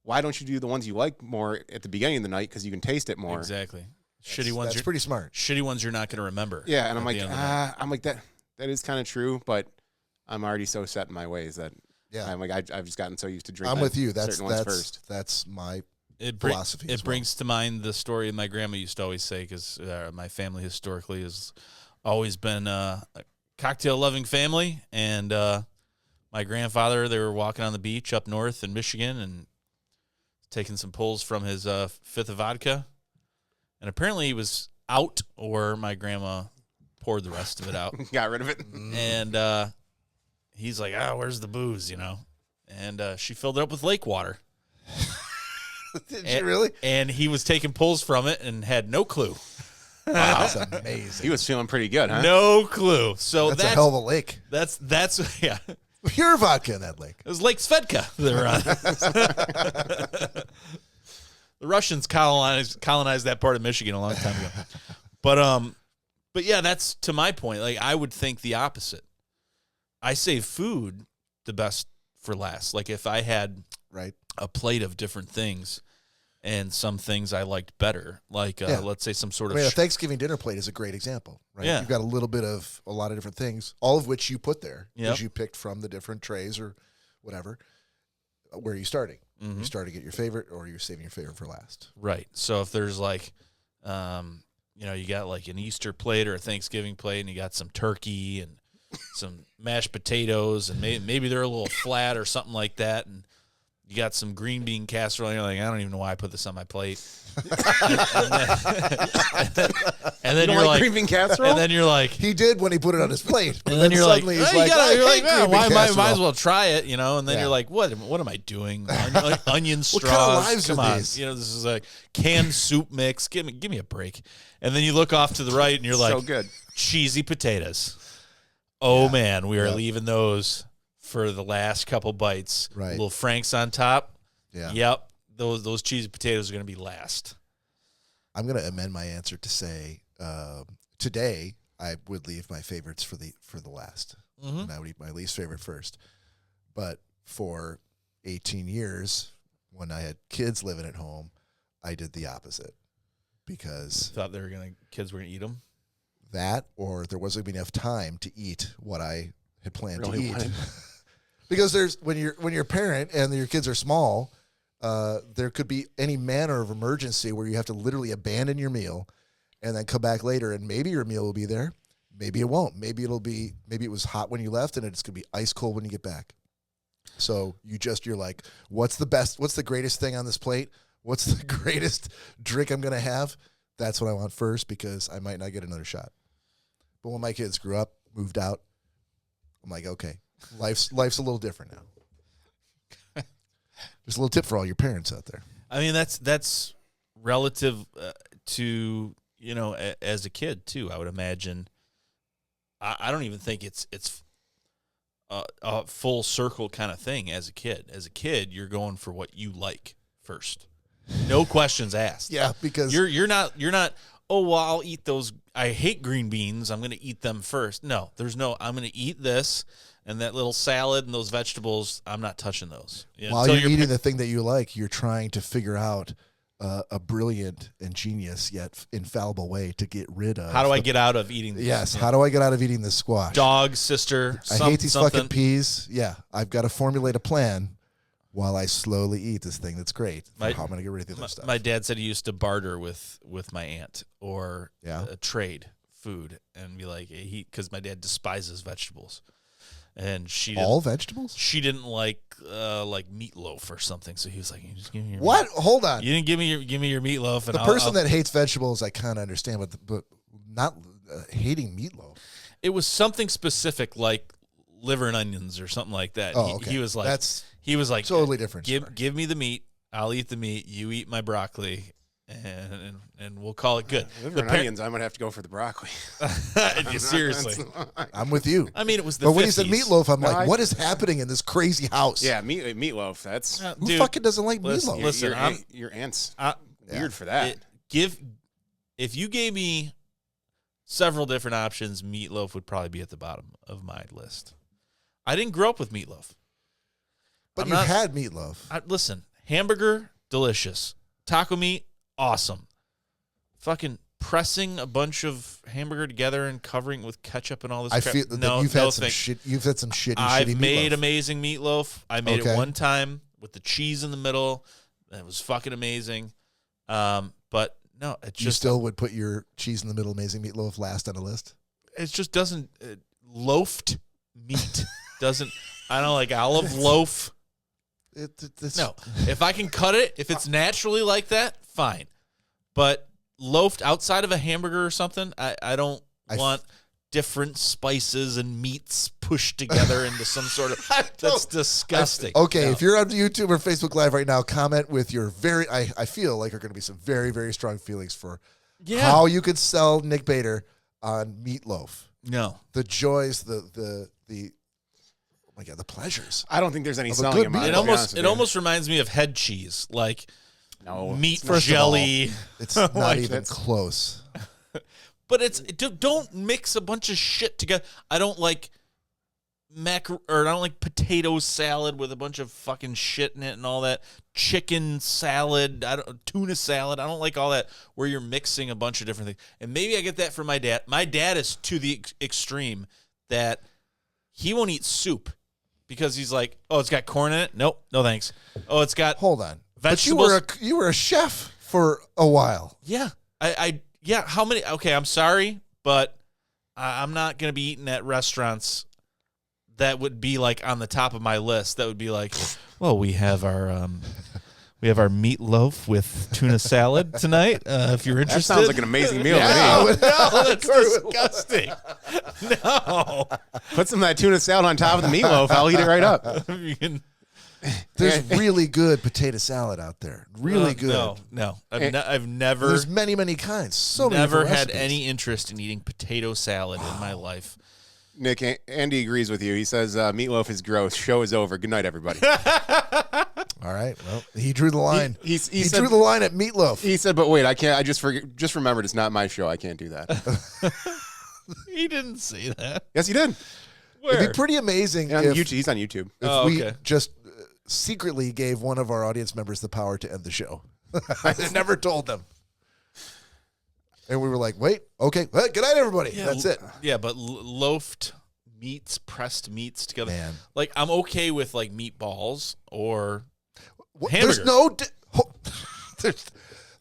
why don't you do the ones you like more at the beginning of the night, because you can taste it more? Exactly. Shitty ones. That's pretty smart. Shitty ones you're not going to remember. Yeah, and at the end of the night. that is kind of true, but I'm already so set in my ways that Yeah. I'm like I've just gotten so used to drinking. I'm with you. Certain ones first. That's my It philosophy. It brings to mind the story my grandma used to always say, because my family historically has always been a cocktail-loving family, and my grandfather, they were walking on the beach up north in Michigan and taking some pulls from his fifth of vodka, and apparently he was out, or my grandma poured the rest of it out. Got rid of it. And he's like, where's the booze, And she filled it up with lake water. Did you really? And he was taking pulls from it and had no clue. Wow, that's amazing. He was feeling pretty good, huh? No clue. So that's a hell of a lake. That's yeah. Pure vodka in that lake. It was Lake Svedka. The Russians colonized that part of Michigan a long time ago. But yeah, that's to my point. Like, I would think the opposite. I save food the best for last. Like, if I had a plate of different things, and some things I liked better, like let's say some sort of. a Thanksgiving dinner plate is a great example, right? Yeah. You've got a lot of different things, all of which you put there Yep. because you picked from the different trays or whatever. Where are you starting? Mm-hmm. You starting at your favorite, or you're saving your favorite for last? Right. So if there's like, you got like an Easter plate or a Thanksgiving plate, and you got some turkey and some mashed potatoes, and maybe they're a little flat or something like that, and you got some green bean casserole, and you're like, I don't even know why I put this on my plate. and then you're like green bean casserole? And then you're like, he did when he put it on his plate. And then you're like, suddenly you're he's like, "I might as well try it, And then you're like, what am I doing? Onion straws. What kind of lives Come are on, these? this is a canned soup mix. Give me a break. And then you look off to the right, and you're like, so good. Cheesy potatoes. Oh man, we are leaving those for the last couple bites. Right. Little Franks on top. Yeah. Yep. Those cheesy potatoes are going to be last. I'm going to amend my answer to say today I would leave my favorites for the last, and I would eat my least favorite first. But for 18 years, when I had kids living at home, I did the opposite because Thought kids were going to eat them. that, or there wasn't enough time to eat what I had planned Really to eat. wanted. Because when you're a parent and your kids are small, there could be any manner of emergency where you have to literally abandon your meal and then come back later, and maybe your meal will be there, maybe it won't. Maybe it was hot when you left and it's gonna be ice cold when you get back. So you're like, what's the greatest thing on this plate? What's the greatest drink I'm gonna have? That's what I want first, because I might not get another shot. But when my kids grew up, moved out, I'm like, okay, life's a little different now. Just a little tip for all your parents out there. I mean, that's relative to, as a kid too, I would imagine. I don't even think it's a full circle kind of thing as a kid. As a kid, you're going for what you like first. No questions asked. Yeah, because you're not, oh, well, I'll eat those. I hate green beans. I'm going to eat them first. No, I'm going to eat this. And that little salad and those vegetables, I'm not touching those. While you're eating the thing that you like, you're trying to figure out a brilliant and genius yet infallible way to get rid of. How do I get out of eating this? Yes, how do I get out of eating this squash? Dog, sister, I hate these fucking peas. Yeah, I've got to formulate a plan while I slowly eat this thing that's great. How am I going to get rid of the other stuff? My dad said he used to barter with my aunt or trade food and be like, because my dad despises vegetables. And she all vegetables. She didn't like meatloaf or something, so he was like, "Just give me your what? Meatloaf. Hold on. You didn't give me your meatloaf." And the person that hates vegetables, I kind of understand, but not hating meatloaf. It was something specific, like liver and onions or something like that. Oh, okay. He was like, that's totally different. Give me the meat. I'll eat the meat. You eat my broccoli. And we'll call it good. Liver and onions, I might have to go for the broccoli. Seriously. I'm with you. I mean, it was the But 50s. when you said meatloaf, I'm like, what is happening in this crazy house? Yeah, meatloaf. That's who fucking doesn't like meatloaf? Listen, your aunt's weird for that. If you gave me several different options, meatloaf would probably be at the bottom of my list. I didn't grow up with meatloaf. But you had meatloaf. Listen, hamburger, delicious. Taco meat, awesome. Fucking pressing a bunch of hamburger together and covering it with ketchup and all this I crap. feel that no, you've no had some thanks. shit. You've had some shitty. I've shitty made meatloaf. amazing meatloaf. I made Okay. it one time with the cheese in the middle. It was fucking amazing. But no, it You just still would put your cheese in the middle amazing meatloaf last on the list? it just doesn't loafed meat doesn't. I don't like olive loaf. It's, No, if I can cut it, if it's naturally like that, fine. But loafed outside of a hamburger or something, I don't want different spices and meats pushed together into some sort of. That's disgusting. Okay, No. if you're on YouTube or Facebook Live right now, comment with your I feel like are going to be some very, very strong feelings for how you could sell Nick Bader on meatloaf. No. The joys, the oh my God, the pleasures. I don't think there's any Of a selling good him on It to be honest almost with it you. almost reminds me of head cheese, like No, meat it's not. First of all, jelly. It's not Like, even that's- close. But don't mix a bunch of shit together. I don't like I don't like potato salad with a bunch of fucking shit in it and all that. Chicken salad, tuna salad. I don't like all that where you're mixing a bunch of different things. And maybe I get that from my dad. My dad is to the extreme that he won't eat soup because he's like, oh, it's got corn in it. Nope, no thanks. Oh, it's got Hold on. vegetables. But you were a chef for a while. Yeah, yeah. How many? Okay, I'm sorry, but I'm not gonna be eating at restaurants that would be like on the top of my list. That would be like, well, we have our meatloaf with tuna salad tonight. If you're That interested, sounds like an amazing meal to me. no, that's disgusting. No, Put some of that tuna salad on top of the meatloaf. I'll eat it right up. You can- There's really good potato salad out there. Really good. No. I've never, There's many, many kinds. So many never different had recipes. any interest in eating potato salad in my life. Nick, Andy agrees with you. He says meatloaf is gross. Show is over. Good night, everybody. All right. Well, he drew the line. He He said- drew the line at meatloaf. He said, but wait, I can't. I just remembered it's not my show. I can't do that. He didn't say that. Yes, he did. Where? It'd be pretty amazing On if, YouTube. He's on YouTube. if we okay. just secretly gave one of our audience members the power to end the show. I never told them. And we were like, wait, okay, well, good night, everybody. That's it. Yeah, but loafed meats, pressed meats together. Man. Like, I'm okay with, like, meatballs or What- hamburger.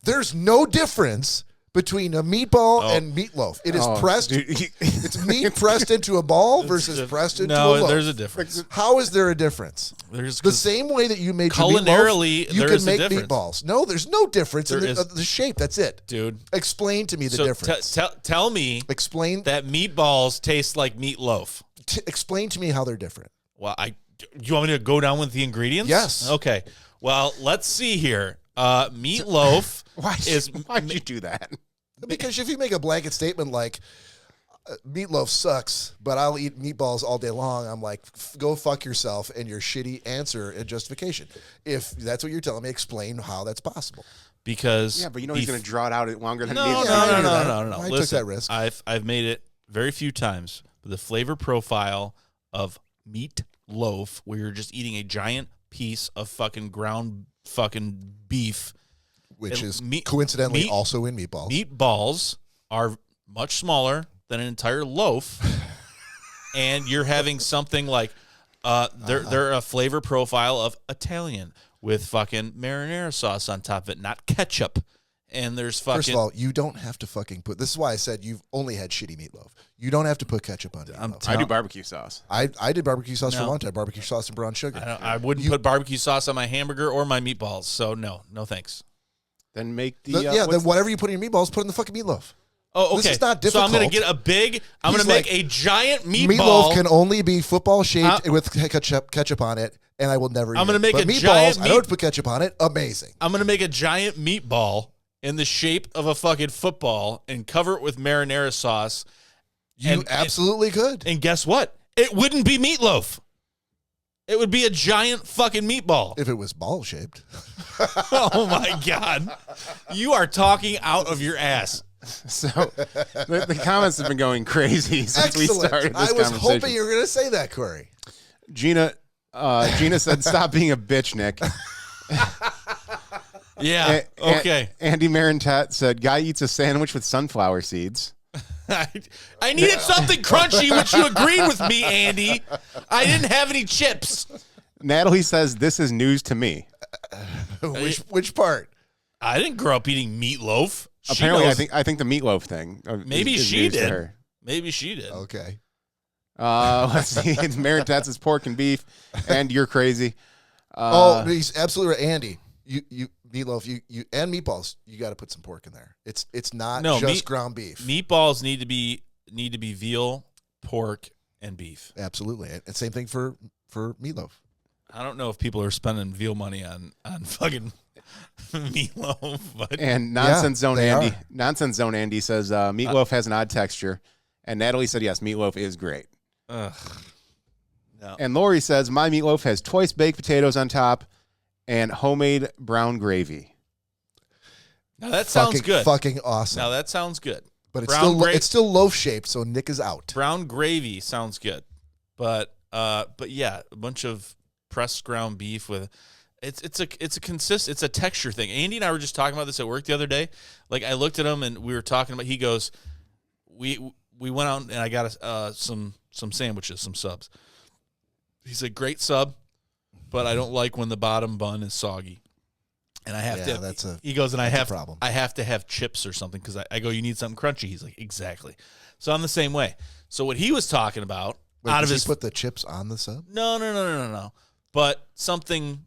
There's no difference between a meatball and meatloaf. It is pressed. Dude, It's meat pressed into a ball versus pressed into a No, loaf. there's a difference. How is there a difference? There's The same way that you made your Culinarily, meatloaf, you there can is a make difference. meatballs. No, there's no difference in There is. the shape. That's it. Dude. Explain to me the So difference. tell me Explain that meatballs taste like meatloaf. explain to me how they're different. Well, you want me to go down with the ingredients? Yes. Okay. Well, let's see here. Meatloaf Why'd you do that? Because if you make a blanket statement like meatloaf sucks, but I'll eat meatballs all day long, I'm like, go fuck yourself and your shitty answer and justification. If that's what you're telling me, explain how that's possible. because Yeah, but you know he's going to draw it out longer than No, it needs no, to. no, do no, that. no, no, no. I took Listen, that risk. I've made it very few times. But the flavor profile of meat loaf, where you're just eating a giant piece of fucking ground fucking beef, Which And is meat- coincidentally meat- also in meatballs. meatballs are much smaller than an entire loaf, and you're having something like they're a flavor profile of Italian with fucking marinara sauce on top of it, not ketchup. And there's fucking. First of all, you don't have to fucking put. This is why I said you've only had shitty meatloaf. You don't have to put ketchup on meatloaf. I do barbecue sauce. I did barbecue sauce for a No. long time. Barbecue sauce and brown sugar. I wouldn't put barbecue sauce on my hamburger or my meatballs. So no thanks. Then make the Then whatever you put in your meatballs, put in the fucking meatloaf. Oh, okay. This is not So I'm difficult. gonna get a big. I'm He's gonna make like, a giant Meatloaf meatball. can only be football shaped with ketchup on it, and I will never. I'm eat gonna it. make But a meatballs. giant I don't put ketchup on it. Amazing. I'm gonna make a giant meatball in the shape of a fucking football and cover it with marinara sauce. You absolutely could. And guess what? It wouldn't be meatloaf. It would be a giant fucking meatball. If it was ball shaped. Oh my God. You are talking out of your ass. So the comments have been going crazy since we Excellent. started this I was conversation. hoping you were going to say that, Cory. Gina said, "Stop being a bitch, Nick." Yeah. Okay. Andy Marintet said, guy eats a sandwich with sunflower seeds. I needed something crunchy, which you agreed with me, Andy. I didn't have any chips. Natalie says, this is news to me. Which part? I didn't grow up eating meatloaf. Apparently, I think the meatloaf thing. Maybe is she news to did. her. Maybe she did. Okay. Let's see. It's Marintet's pork and beef, and you're crazy. He's absolutely right, Andy. You meatloaf, you and meatballs. You got to put some pork in there. It's not just ground beef. Meatballs need to be veal, pork, and beef. Absolutely, and same thing for meatloaf. I don't know if people are spending veal money on fucking meatloaf, but And Nonsense Zone Andy says meatloaf has an odd texture, and Natalie said yes, meatloaf is great. no. And Lori says my meatloaf has twice baked potatoes on top and homemade brown gravy. Now that sounds good. Fucking awesome. Now that sounds good. But it's still loaf shaped, so Nick is out. Brown gravy sounds good, but yeah, a bunch of pressed ground beef with it's a texture thing. Andy and I were just talking about this at work the other day. Like I looked at him and we were talking about. He goes, we went out and I got some sandwiches, some subs. He said, great sub, but I don't like when the bottom bun is soggy. And I have to. He goes, and I have to have chips or something because I go, you need something crunchy. He's like, exactly. So I'm the same way. So what he was talking about Does he put the chips on the sub? No. But something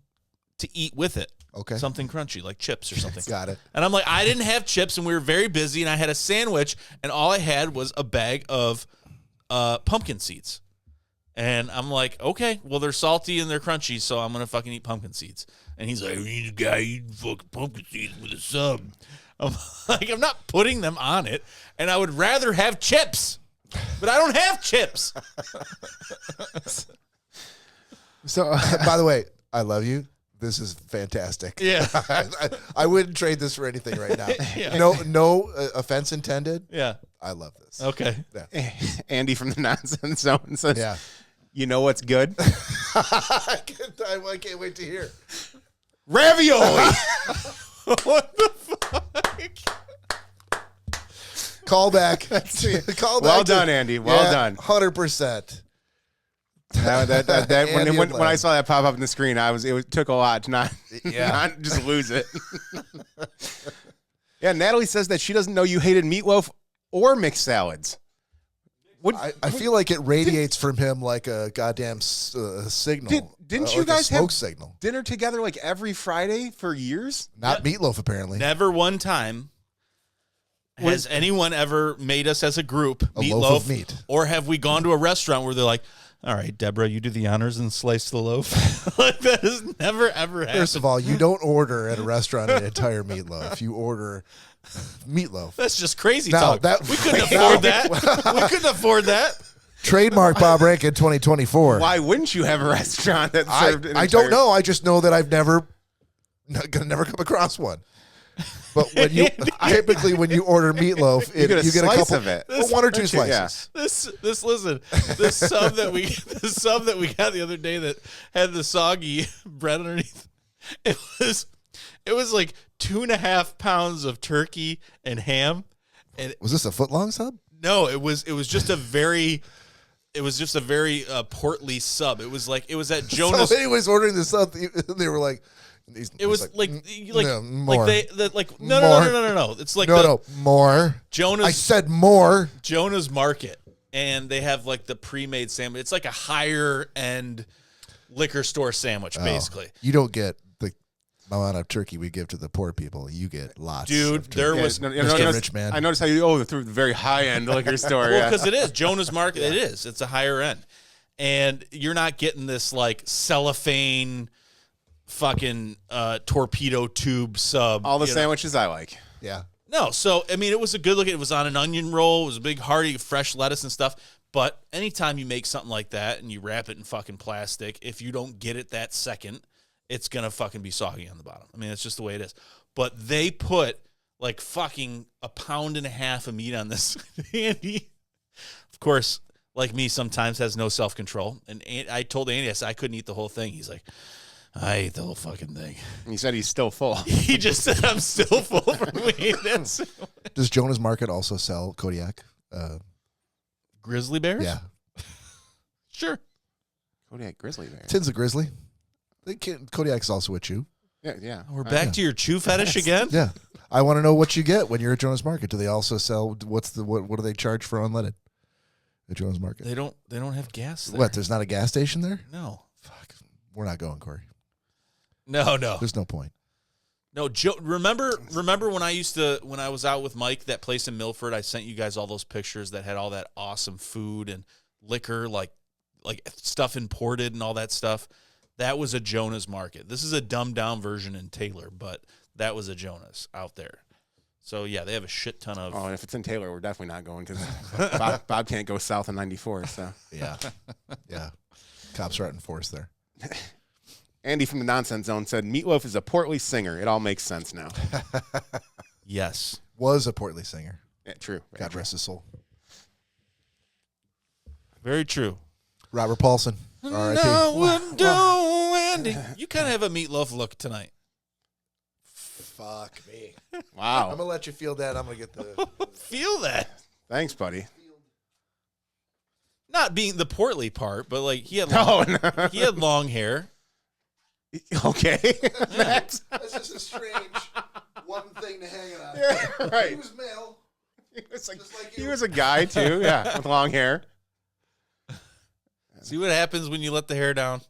to eat with it. Okay. Something crunchy like chips or something. Got it. And I'm like, I didn't have chips, and we were very busy, and I had a sandwich, and all I had was a bag of pumpkin seeds. And I'm like, okay, well, they're salty and they're crunchy, so I'm going to fucking eat pumpkin seeds. And he's like, he's a guy eating fucking pumpkin seeds with a sub. I'm like, I'm not putting them on it, and I would rather have chips, but I don't have chips. So, by the way, I love you. This is fantastic. Yeah. I wouldn't trade this for anything right now. Yeah. No offense intended. Yeah. I love this. Okay. Yeah. Andy from the Nonsense Zone says, Yeah. You know what's good? I can't wait to hear. Ravioli. What the fuck? Call back. Call back. Well done, Andy. Well done. 100%. When I saw that pop up on the screen, it took a lot to not just lose it. Yeah, Natalie says that she doesn't know you hated meatloaf or mixed salads. I feel like it radiates from him like a goddamn signal. Didn't you like guys a smoke have signal? Dinner together like every Friday for years? Not meatloaf, apparently. Never one time has anyone ever made us as a group A meatloaf, loaf of meat. Or have we gone to a restaurant where they're like, all right, Deborah, you do the honors and slice the loaf. Like that has never, ever happened. First of all, you don't order at a restaurant an entire meatloaf. You order meatloaf. That's just crazy Now, talk. We couldn't afford that. We couldn't afford that. Trademark Bob Rankin 2024. Why wouldn't you have a restaurant that served an I don't know. I just know that I've never come across one. But when you typically when you order meatloaf, you get a couple of it. One or two slices. Yeah. This sub that we got the other day that had the soggy bread underneath. It was like 2.5 pounds of turkey and ham. And was this a foot-long sub? No, it was just a very portly sub. It was at Jonas. So anyways, ordering the sub, they were like. It was like more. No. It's like more. Jonas. I said more. Jonah's Market, and they have like the pre-made sandwich. It's like a higher end liquor store sandwich, basically. You don't get the amount of turkey we give to the poor people. You get lots. Dude, there was Mr. Rich Man. I noticed how you through the very high end liquor store. Well, because it is Jonah's Market. It is. It's a higher end, and you're not getting this like cellophane. Fucking torpedo tube sub. All the sandwiches I like. Yeah. No, so I mean, it was a good look. It was on an onion roll. It was a big hearty, fresh lettuce and stuff. But anytime you make something like that and you wrap it in fucking plastic, if you don't get it that second, it's gonna fucking be soggy on the bottom. I mean, it's just the way it is. But they put like fucking 1.5 pounds of meat on this. Andy, of course, like me, sometimes has no self-control. And I told Andy, I said I couldn't eat the whole thing. He's like, I ate the whole fucking thing. He said he's still full. He just said I'm still full from eating that sandwich. Does Jonah's Market also sell Kodiak? Grizzly bears? Yeah. Sure. Kodiak grizzly bear. Tins of Grizzly. Kodiak's also a chew. Yeah. We're back to your chew fetish again? Yeah. I want to know what you get when you're at Jonah's Market. Do they also sell, what do they charge for unleaded at Jonah's Market? They don't have gas there. What, there's not a gas station there? No. Fuck. We're not going, Corey. No. There's no point. No, Joe, remember when I was out with Mike, that place in Milford, I sent you guys all those pictures that had all that awesome food and liquor, like stuff imported and all that stuff. That was a Jonah's Market. This is a dumbed down version in Taylor, but that was a Jonah's out there. So yeah, they have a shit ton of. Oh, and if it's in Taylor, we're definitely not going because Bob can't go south of 94. So Yeah. Cops are out in force there. Andy from the Nonsense Zone said Meatloaf is a portly singer. It all makes sense now. Yes. Was a portly singer. Yeah, true. God rest his soul. Very true. Robert Paulson. R.I.P. No one do, Andy. You kind of have a Meatloaf look tonight. Fuck me. Wow. I'm going to let you feel that. I'm going to get the... Feel that. Thanks, buddy. Not being the portly part, but like he had long hair. Okay. That's just a strange one thing to hang it on. Yeah, right. He was male. He was a guy, too. Yeah, with long hair. See what happens when you let the hair down?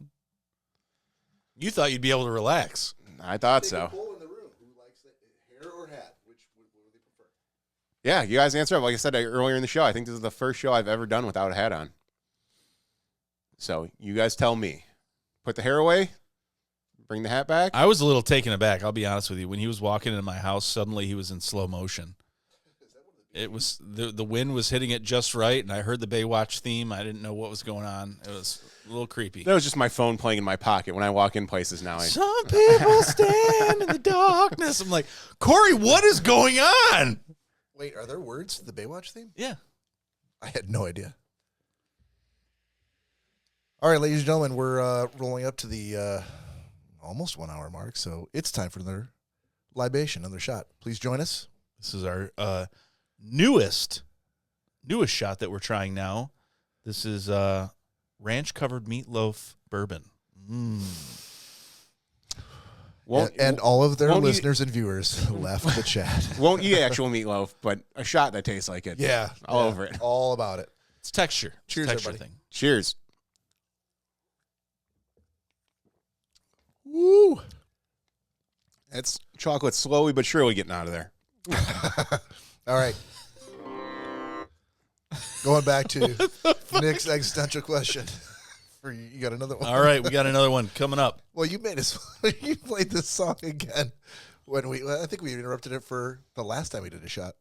You thought you'd be able to relax. I thought so. Poll in the room. Who likes hair or hat? What do they prefer? Yeah, you guys answer up. Like I said earlier in the show, I think this is the first show I've ever done without a hat on. So you guys tell me. Put the hair away. Bring the hat back. I was a little taken aback, I'll be honest with you. When he was walking into my house, suddenly he was in slow motion. It was the wind was hitting it just right, and I heard the Baywatch theme. I didn't know what was going on. It was a little creepy. That was just my phone playing in my pocket when I walk in places now. Some people stand in the darkness. I'm like, Cory, what is going on? Wait, are there words to the Baywatch theme? Yeah. I had no idea. All right, ladies and gentlemen, we're rolling up to the almost 1 hour mark, so it's time for another libation, another shot. Please join us. This is our newest shot that we're trying now. This is ranch-covered meatloaf bourbon. And all of their listeners and viewers left the chat. Won't eat actual meatloaf, but a shot that tastes like it. Yeah. All over it. All about it. It's texture. Cheers, texture everybody. thing. Cheers. Woo! It's chocolate slowly but surely getting out of there. All right. Going back to Nick's existential question. You got another one? All right, we got another one coming up. Well, you made us. You played this song again when I think we interrupted it for the last time we did a shot.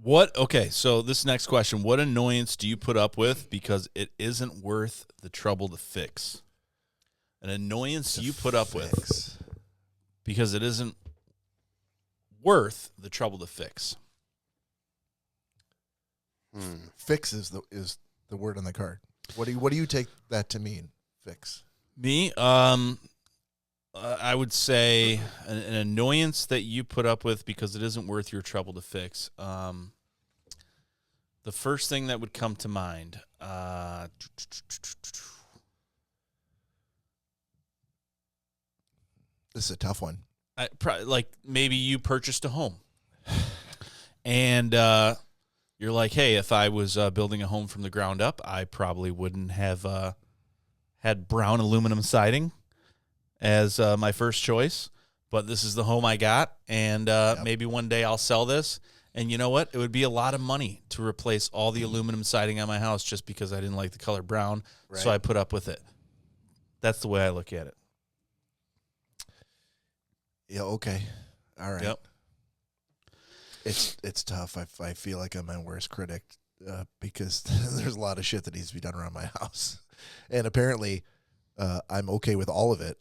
Okay, so this next question, what annoyance do you put up with because it isn't worth the trouble to fix? An annoyance you put up with because it isn't worth the trouble to fix. Fix is the word on the card. What do you take that to mean? Fix. Me, I would say an annoyance that you put up with because it isn't worth your trouble to fix. The first thing that would come to mind. This is a tough one. Like maybe you purchased a home, and you're like, hey, if I was building a home from the ground up, I probably wouldn't have had brown aluminum siding as my first choice. But this is the home I got, and maybe one day I'll sell this. And you know what? It would be a lot of money to replace all the aluminum siding on my house just because I didn't like the color brown, so I put up with it. That's the way I look at it. Yeah, okay. All right. Yep. It's tough. I feel like I'm my worst critic because there's a lot of shit that needs to be done around my house. And apparently I'm okay with all of it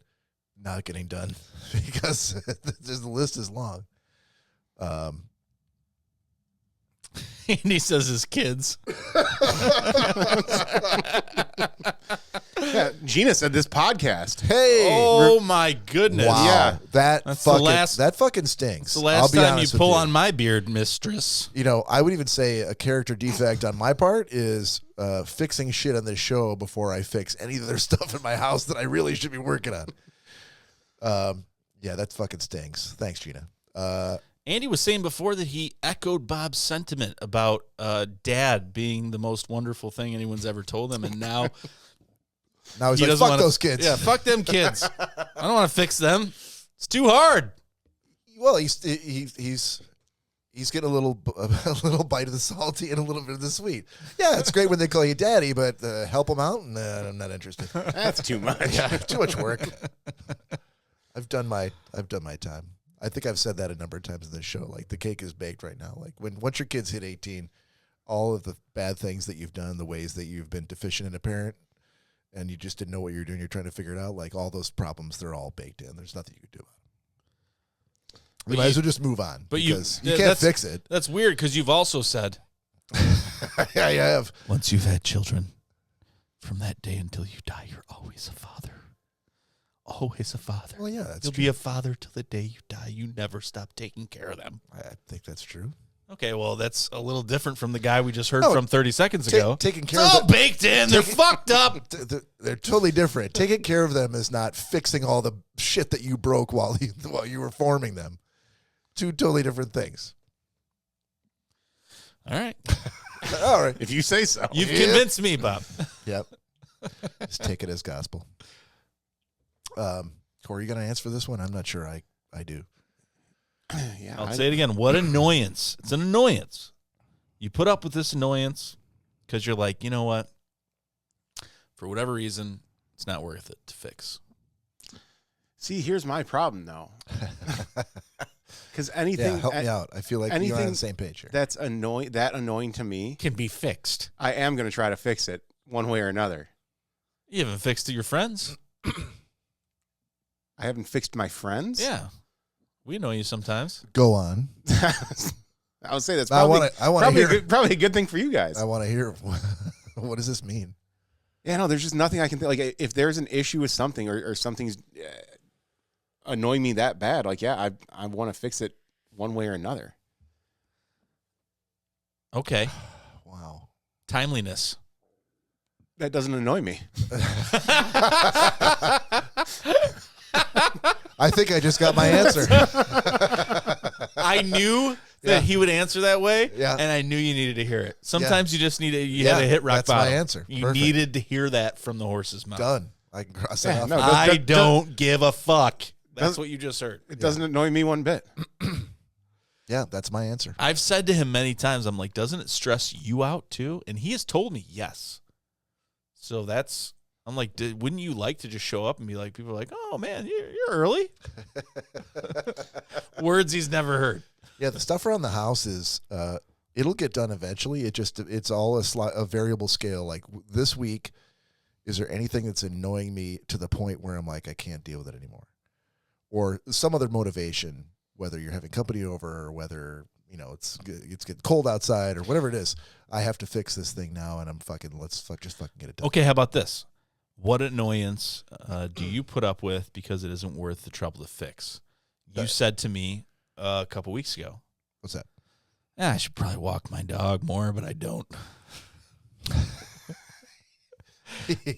not getting done because the list is long. And he says his kids. Yeah, Gina said this podcast. Hey. Oh my goodness! Wow. Yeah. That fucking stinks. It's the last I'll be time you honest with pull on my beard, mistress. You know, I would even say a character defect on my part is fixing shit on this show before I fix any other stuff in my house that I really should be working on. Yeah, that fucking stinks. Thanks, Gina. Andy was saying before that he echoed Bob's sentiment about dad being the most wonderful thing anyone's ever told him, and now he's like, doesn't fuck wanna- those kids. Yeah, fuck them kids. I don't want to fix them. It's too hard. Well, he's getting a little bite of the salty and a little bit of the sweet. Yeah, it's great when they call you daddy, but help them out, and I'm not interested. That's too much. Yeah, too much work. I've done my time. I think I've said that a number of times in this show. Like, the cake is baked right now. Like, once your kids hit 18, all of the bad things that you've done, the ways that you've been deficient in a parent, and you just didn't know what you're doing, you're trying to figure it out. Like, all those problems, they're all baked in. There's nothing you can do about it. You might as well just move on. But because you yeah, can't fix it. That's weird because you've also said, Yeah, you have. once you've had children, from that day until you die, you're always a father. Always a father. Well, yeah, that's You'll true. be a father till the day you die. You never stop taking care of them. I think that's true. Okay, well, that's a little different from the guy we just heard No, from 30 seconds ago. Taking care It's all of them. baked in. They're fucked up. They're totally different. Taking care of them is not fixing all the shit that you broke while you were forming them. Two totally different things. All right. All right. If you say so. You've convinced me, Bob. Yep. Just take it as gospel. Cory, you got an answer for this one? I'm not sure I do. Yeah, I'll say it again. What annoyance. It's an annoyance. You put up with this annoyance because you're like, you know what? For whatever reason, it's not worth it to fix. See, here's my problem, though. Because anything... Yeah, help me out. I feel like you're on the same page here. That's annoying to me, Can be fixed. I am going to try to fix it one way or another. You haven't fixed it your friends? I haven't fixed my friends? Yeah. We annoy you sometimes. Go on. I would say that's I probably, wanna hear. probably a good thing for you guys. I want to hear. What does this mean? Yeah, no, there's just nothing I can think. Like, if there's an issue with something or something's annoying me that bad, like, yeah, I want to fix it one way or another. Okay. Wow. Timeliness. That doesn't annoy me. I think I just got my answer. I knew that Yeah. he would answer that way, Yeah. and I knew you needed to hear it. Sometimes you just need you had to hit rock that's bottom. my answer. You Perfect. needed to hear that from the horse's mouth. Done. I can cross it Yeah, off. no, I don't give a fuck. That's does- what you just heard. It doesn't annoy me one bit. Yeah, that's my answer. I've said to him many times, I'm like, doesn't it stress you out too? And he has told me yes. So I'm like, wouldn't you like to just show up and be like, people are like, oh man, you're early. Words he's never heard. Yeah, the stuff around the house is it'll get done eventually. It's all a variable scale. Like this week, is there anything that's annoying me to the point where I'm like, I can't deal with it anymore, or some other motivation, whether you're having company over or whether it's getting cold outside or whatever it is. I have to fix this thing now, and I'm just fucking get it done. Okay, how about this? What annoyance do you put up with because it isn't worth the trouble to fix? You said to me a couple weeks ago. What's that? I should probably walk my dog more, but I don't.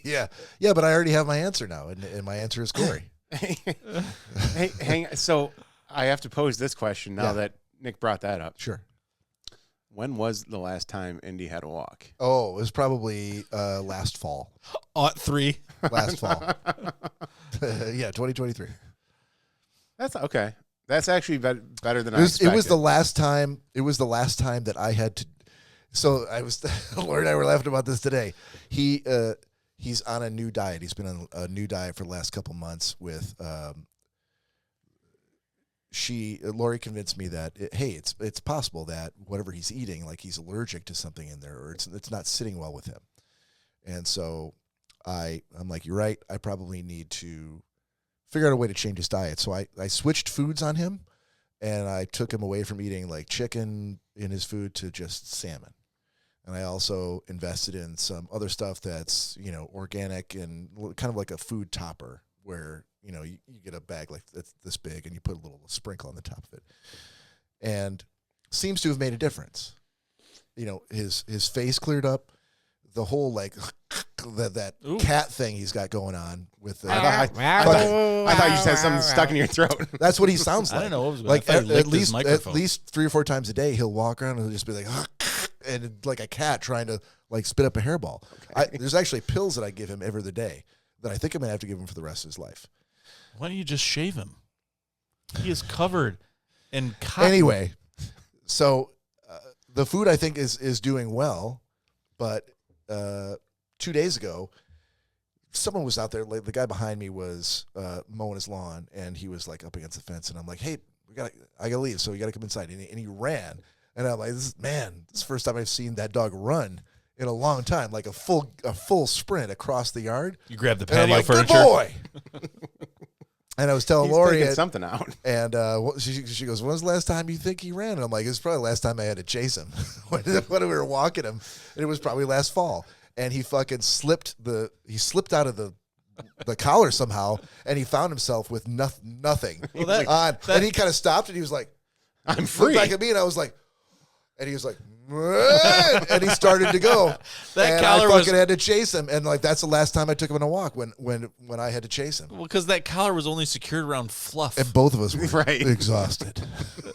yeah, but I already have my answer now, and my answer is Cory. Hey, so I have to pose this question now that Nick brought that up. Sure. When was the last time Indy had a walk? Oh, it was probably last fall. Ought 3. Last fall. Yeah, 2023. That's okay. That's actually better than I expected. It was the last time. It was the last time that I had to. So I was. Lori and I were laughing about this today. He's on a new diet. He's been on a new diet for the last couple months with. Lori convinced me that it's possible that whatever he's eating, like he's allergic to something in there, or it's not sitting well with him. And so I'm like, you're right. I probably need to figure out a way to change his diet. So I switched foods on him, and I took him away from eating like chicken in his food to just salmon. And I also invested in some other stuff that's, organic and kind of like a food topper where, you get a bag like this big and you put a little sprinkle on the top of it. And seems to have made a difference. His face cleared up. The whole that cat thing he's got going on with the. I thought you just had something stuck in your throat. That's what he sounds like. I don't know what was going like on. at least 3 or 4 times a day he'll walk around and he'll just be like and like a cat trying to like spit up a hairball. Okay. There's actually pills that I give him every other day that I think I'm gonna have to give him for the rest of his life. Why don't you just shave him? He is covered in cotton. Anyway, so the food I think is doing well, but 2 days ago, someone was out there. Like, the guy behind me was mowing his lawn, and he was like up against the fence. And I'm like, "Hey, I gotta leave, so we gotta come inside." And he ran, and I'm like, "This is the first time I've seen that dog run in a long time, like a full sprint across the yard." You grabbed the and patio I'm like, furniture. "Good boy." And I was telling He's Lori thinking something out. And she goes, "When was the last time you think he ran?" And I'm like, "It's probably the last time I had to chase him when we were walking him." And it was probably last fall. And he fucking slipped out of the collar somehow, and he found himself with nothing on. And he kind of stopped, and he was like, "I'm free." Looked back at me, and I was like, and he was like, and he started to go. That and collar I fucking had to chase him, and like that's the last time I took him on a walk when I had to chase him. Well, because that collar was only secured around fluff. And both of us were Right. exhausted.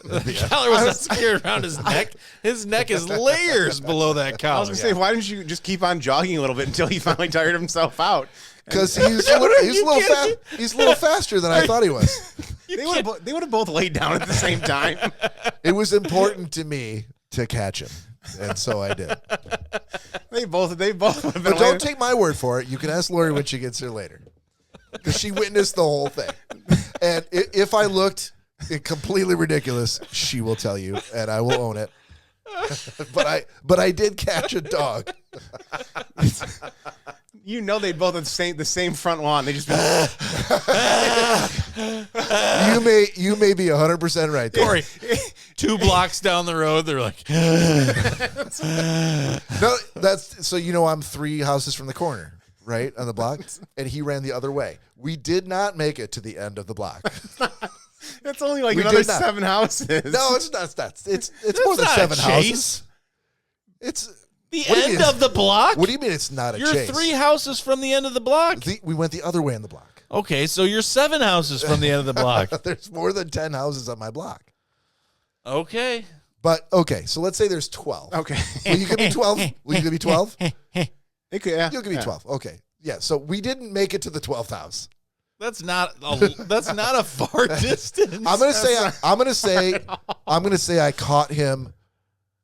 The collar was not secured around his neck. His neck is layers below that collar. I was gonna say, why didn't you just keep on jogging a little bit until he finally tired himself out? Because he's a little faster than I thought he was. They would have both laid down at the same time. It was important to me to catch him, and so I did. They both would have been. But don't take my word for it. You can ask Lori when she gets here later, because she witnessed the whole thing. And if I looked completely ridiculous, she will tell you, and I will own it. But I did catch a dog. They both have the same front lawn. They just You may be 100% right there. Cory, 2 blocks down the road, they're like, No, that's so I'm 3 houses from the corner, right on the block, and he ran the other way. We did not make it to the end of the block. It's only like We another did not. 7 houses. No, it's not. It's more than not 7 a houses. chase. It's the What do you end mean? of the block? What do you mean it's not a You're chase? 3 houses from the end of the block. We went the other way on the block. Okay, so you're 7 houses from the end of the block. There's more than 10 houses on my block. Okay. But okay, so let's say there's 12. Okay. Will you give me 12? Will you give me 12? It could, yeah. You'll give me 12. Okay. Yeah. So we didn't make it to the 12th house. That's not a far distance. I'm gonna say I caught him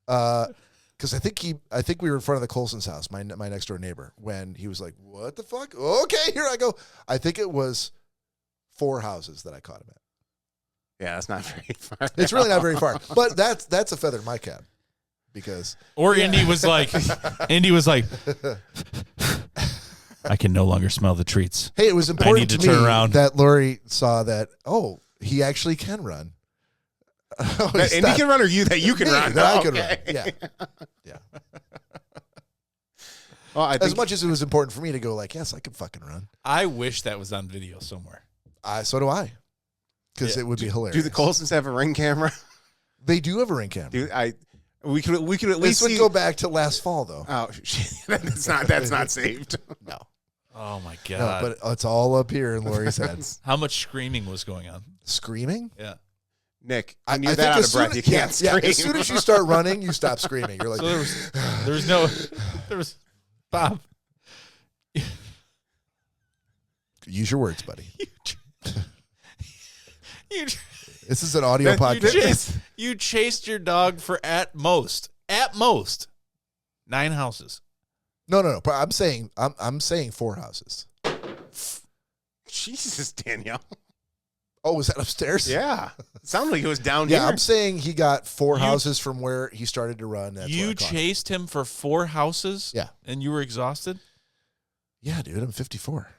because I think we were in front of the Colson's house, my next door neighbor, when he was like, "What the fuck?" Okay, here I go. I think it was 4 houses that I caught him at. Yeah, that's not very far. It's really not very far, but that's a feather in my cap because. Or Indy was like, I can no longer smell the treats. Hey, it was important need to to me turn around. that Lori saw that. Oh, he actually can run. And he can run, or you can run. That I can Okay. run. Yeah. Well, I As think much as it was important for me to go, like, yes, I can fucking run. I wish that was on video somewhere. So do I, because it would be hilarious. do the Colsons have a ring camera? They do have a ring camera. We could at This least would see. go back to last fall, though. Oh, shit. That's not saved. No. Oh my No, god! but it's all up here in Lori's head. How much screaming was going on? Screaming? Yeah. Nick, I when you're think that out as of soon breath, you as- can't scream. Yeah, as soon as you start running, you stop screaming. You're like, So there was Bob. use your words, buddy. You This is an audio podcast. you chased your dog for at most 9 houses. No. But I'm saying 4 houses. Jesus, Danielle. Oh, was that upstairs? Yeah. It sounded like it was down Yeah, here. I'm saying he got 4 houses from where he started to run. That's where I You caught him. chased him for 4 houses? Yeah. And you were exhausted? Yeah, dude, I'm 54.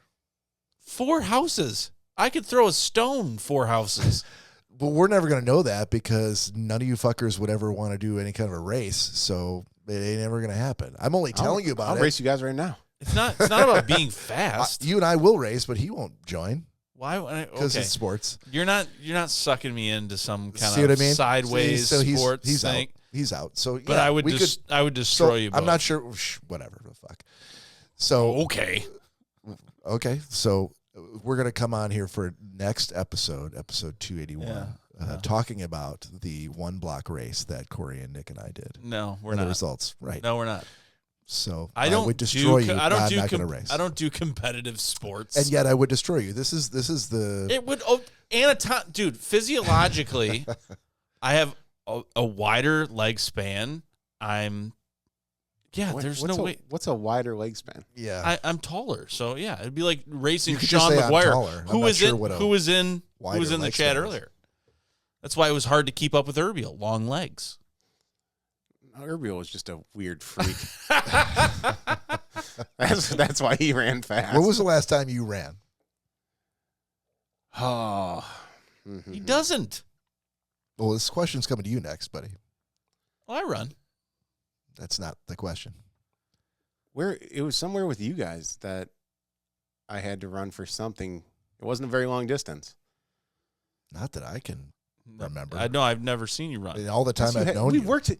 4 houses. I could throw a stone 4 houses. But we're never going to know that because none of you fuckers would ever want to do any kind of a race. So It ain't ever going to happen. I'm only telling you about I'll it. race you guys right now. It's not about being fast. You and I will race, but he won't join Why? because Okay. it's sports. You're not sucking me into some kind See of what I mean? sideways So sports he's thing. out. He's out. So, But yeah, I would destroy you. I'm both. not sure. Whatever the fuck. So Okay. So we're gonna come on here for next episode 281, talking about the 1 block race that Cory and Nick and I did. No, we're and not. the results, right? No, we're not. So I don't would destroy you. I don't I'm not gonna race. I don't do competitive sports. And yet I would destroy you. This is the. It would dude, physiologically I have a wider leg span. There's no way. What's a wider leg span? Yeah, I'm taller, so yeah, it'd be like racing You could just Sean say I'm McGuire, taller. I'm who not was sure in what a who was in wider the leg chat span is. earlier. That's why it was hard to keep up with Urbiel. Long legs. Urbiel was just a weird freak. that's why he ran fast. When was the last time you ran? Oh, He doesn't. Well, this question's coming to you next, buddy. Well, I run. That's not the question. It was somewhere with you guys that I had to run for something. It wasn't a very long distance. Not that I can remember. I know I've never seen you run. In all the time I've known we you. worked.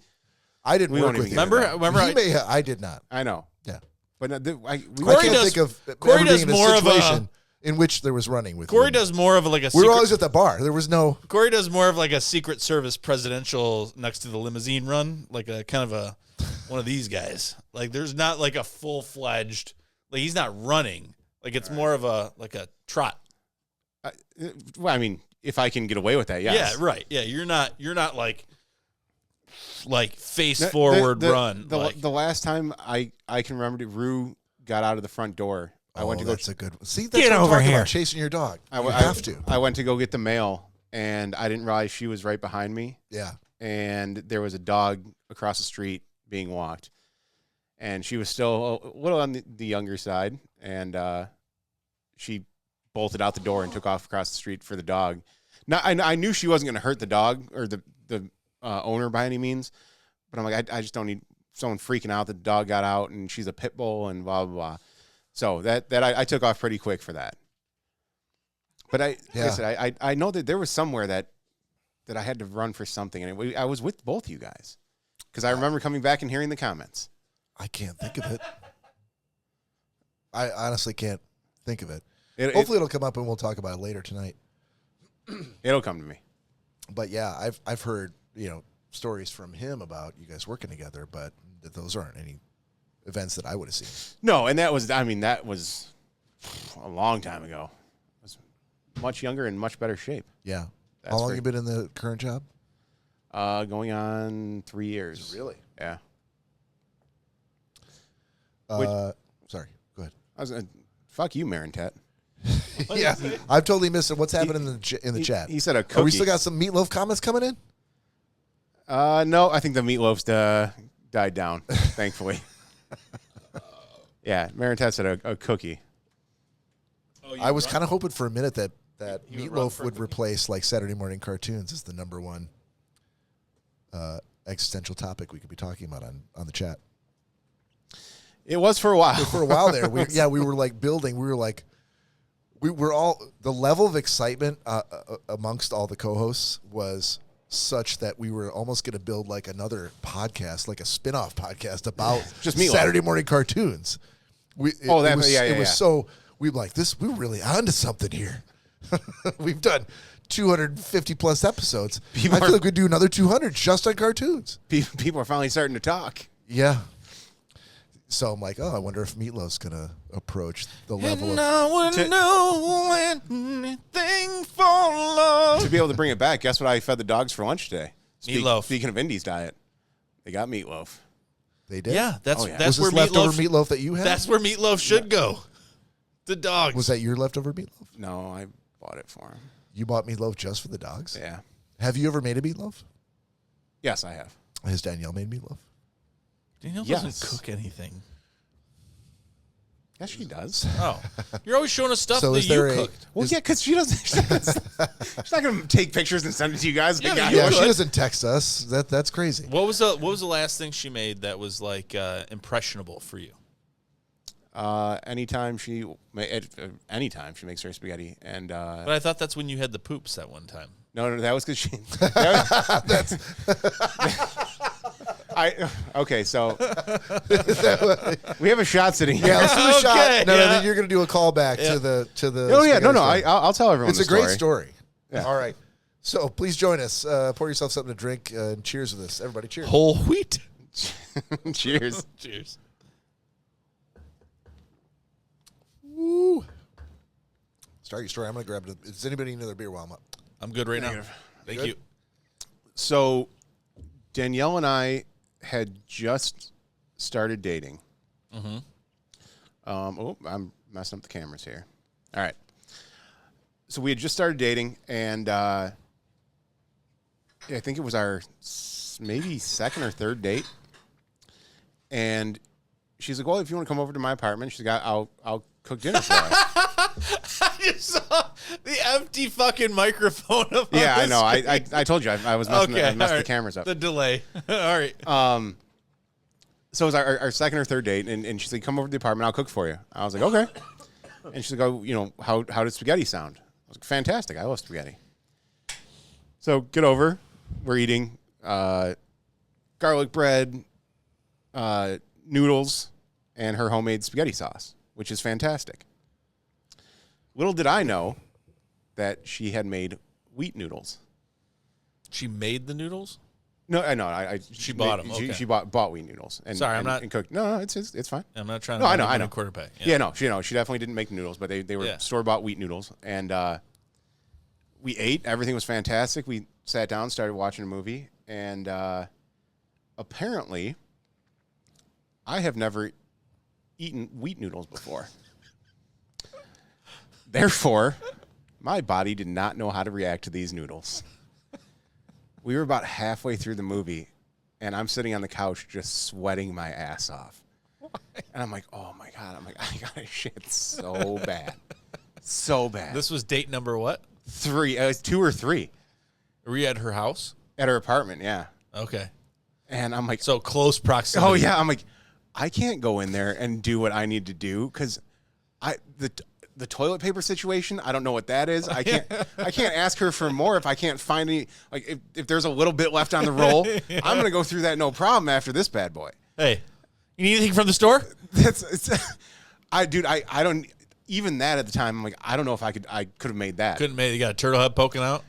I didn't We work don't with you. even Remember I did not. I know. Yeah. But I Corey can't does- think of Corey ever does being in more a of a- situation in which there was running with Cory you. does more of like a We were secret, always at the bar. There was no. Cory does more of like a Secret Service presidential next to the limousine run, like a kind of a one of these guys. Like there's not like a full-fledged, like he's not running. Like it's more of a like a trot. Well, I mean, if I can get away with that, yes. Yeah, right. Yeah, you're not like face forward run. The last time I can remember, Rue got out of the front door. I went to go. That's a good one. See, that's Get what I'm over talking here. about, chasing your dog. I You have to. I went to go get the mail, and I didn't realize she was right behind me. Yeah. And there was a dog across the street being walked, and she was still a little on the younger side, and she bolted out the door and took off across the street for the dog. Now I knew she wasn't going to hurt the dog or the owner by any means, but I'm like, I just don't need someone freaking out that the dog got out and she's a pit bull and blah blah blah. So I took off pretty quick for that. But like I said, I know that there was somewhere that I had to run for something, and I was with both you guys because I remember coming back and hearing the comments. I can't think of it. I honestly can't think of it. Hopefully it'll come up and we'll talk about it later tonight. it'll come to me. But yeah, I've heard stories from him about you guys working together, but those aren't any events that I would have seen. No, and that was a long time ago. I was much younger and much better shape. Yeah. That's How long great. you been in the current job? Going on 3 years. Really? Yeah. Sorry. Go ahead. I was fuck you, Marintet. Yeah, I've totally missed it. What's happening in the chat? He said a cookie. Oh, we still got some meatloaf comments coming in? No, I think the meatloaf's died down, thankfully. Yeah, Marintet said a cookie. I was kind of hoping for a minute that meatloaf would replace like Saturday morning cartoons as the number one existential topic we could be talking about on the chat. It was for a while. For a while there, we were like building. We were all, the level of excitement amongst all the co-hosts was such that we were almost going to build like another podcast, like a spin-off podcast about Just meatloaf. Saturday morning cartoons. We were like, we're really onto something here. We've done 250 plus episodes. I feel like we'd do another 200 just on cartoons. People are finally starting to talk. Yeah. So I'm like, I wonder if Meatloaf's going to approach the level of... I wouldn't know anything for love. To be able to bring it back, guess what I fed the dogs for lunch today? Meatloaf. Speaking of Indy's diet, they got meatloaf. They did? Yeah, that's Was where this leftover meatloaf. meatloaf that you had? That's where meatloaf should go. The dogs. Was that your leftover meatloaf? No, I bought it for him. You bought meatloaf just for the dogs? Yeah. Have you ever made a meatloaf? Yes, I have. Has Danielle made meatloaf? Danielle Yes. doesn't cook anything. Yes, she does. Oh, you're always showing us stuff So that is you there cooked. Well, yeah, because she doesn't. She's not going to take pictures and send it to you guys. Yeah, Yeah, you Yeah, she would. doesn't text us. That's crazy. What was the last thing she made that was like impressionable for you? anytime she makes her spaghetti, and But I thought that's when you had the poops that one time. no, that was because she. Okay, so we have a shot sitting here. Yeah, let's do a Okay, shot. No, yeah. then you're gonna do a callback Yeah. to the. Oh yeah, no, spaghetti story. I'll tell everyone. It's the a great story. story. All right. So please join us. Pour yourself something to drink and cheers with us. Everybody, cheers. Whole wheat. Cheers. Cheers. Woo. Start your story. I'm going to grab it. Does anybody need another beer while I'm up? I'm good right now. Thank Good? you. So Danielle and I had just started dating. Mm-hmm. I'm messing up the cameras here. All right. So we had just started dating, and I think it was our maybe second or third date. And she's like, "Well, if you want to come over to my apartment," she's like, "I'll cook dinner for us." I just saw the empty fucking microphone of Yeah, I know. I told you I was messing, I messed the cameras up. The delay. All right. So it was our second or third date, and she's like, "Come over to the apartment, I'll cook for you." I was like, "Okay." And she's like, "Oh, how does spaghetti sound?" I was like, "Fantastic, I love spaghetti." So get over. We're eating garlic bread, noodles, and her homemade spaghetti sauce, which is fantastic. Little did I know that she had made wheat noodles. She made the noodles? No, I know. She bought them. Okay. She bought wheat noodles. And, Sorry, I'm and, not- and cooked. No, it's fine. I'm not trying No, to I know. a quarter pay. Yeah, no, she definitely didn't make the noodles, but they were Yeah. store-bought wheat noodles. And we ate. Everything was fantastic. We sat down, started watching a movie, and apparently I have never eaten wheat noodles before. Therefore, my body did not know how to react to these noodles. We were about halfway through the movie, and I'm sitting on the couch just sweating my ass off. And I'm like, oh, my God. I'm like, I got to shit so bad. So bad. This was date number what? 3. It was 2 or 3. Were you at her house? At her apartment, yeah. Okay. And I'm like, So close proximity. oh, yeah. I'm like, I can't go in there and do what I need to do because the toilet paper situation, I don't know what that is. I can't ask her for more if I can't find any. Like if there's a little bit left on the roll, I'm gonna go through that no problem after this bad boy. Hey, you need anything from the store? I don't even that at the time. I'm like, I don't know if I could have made that. Couldn't make. You got a turtle head poking out?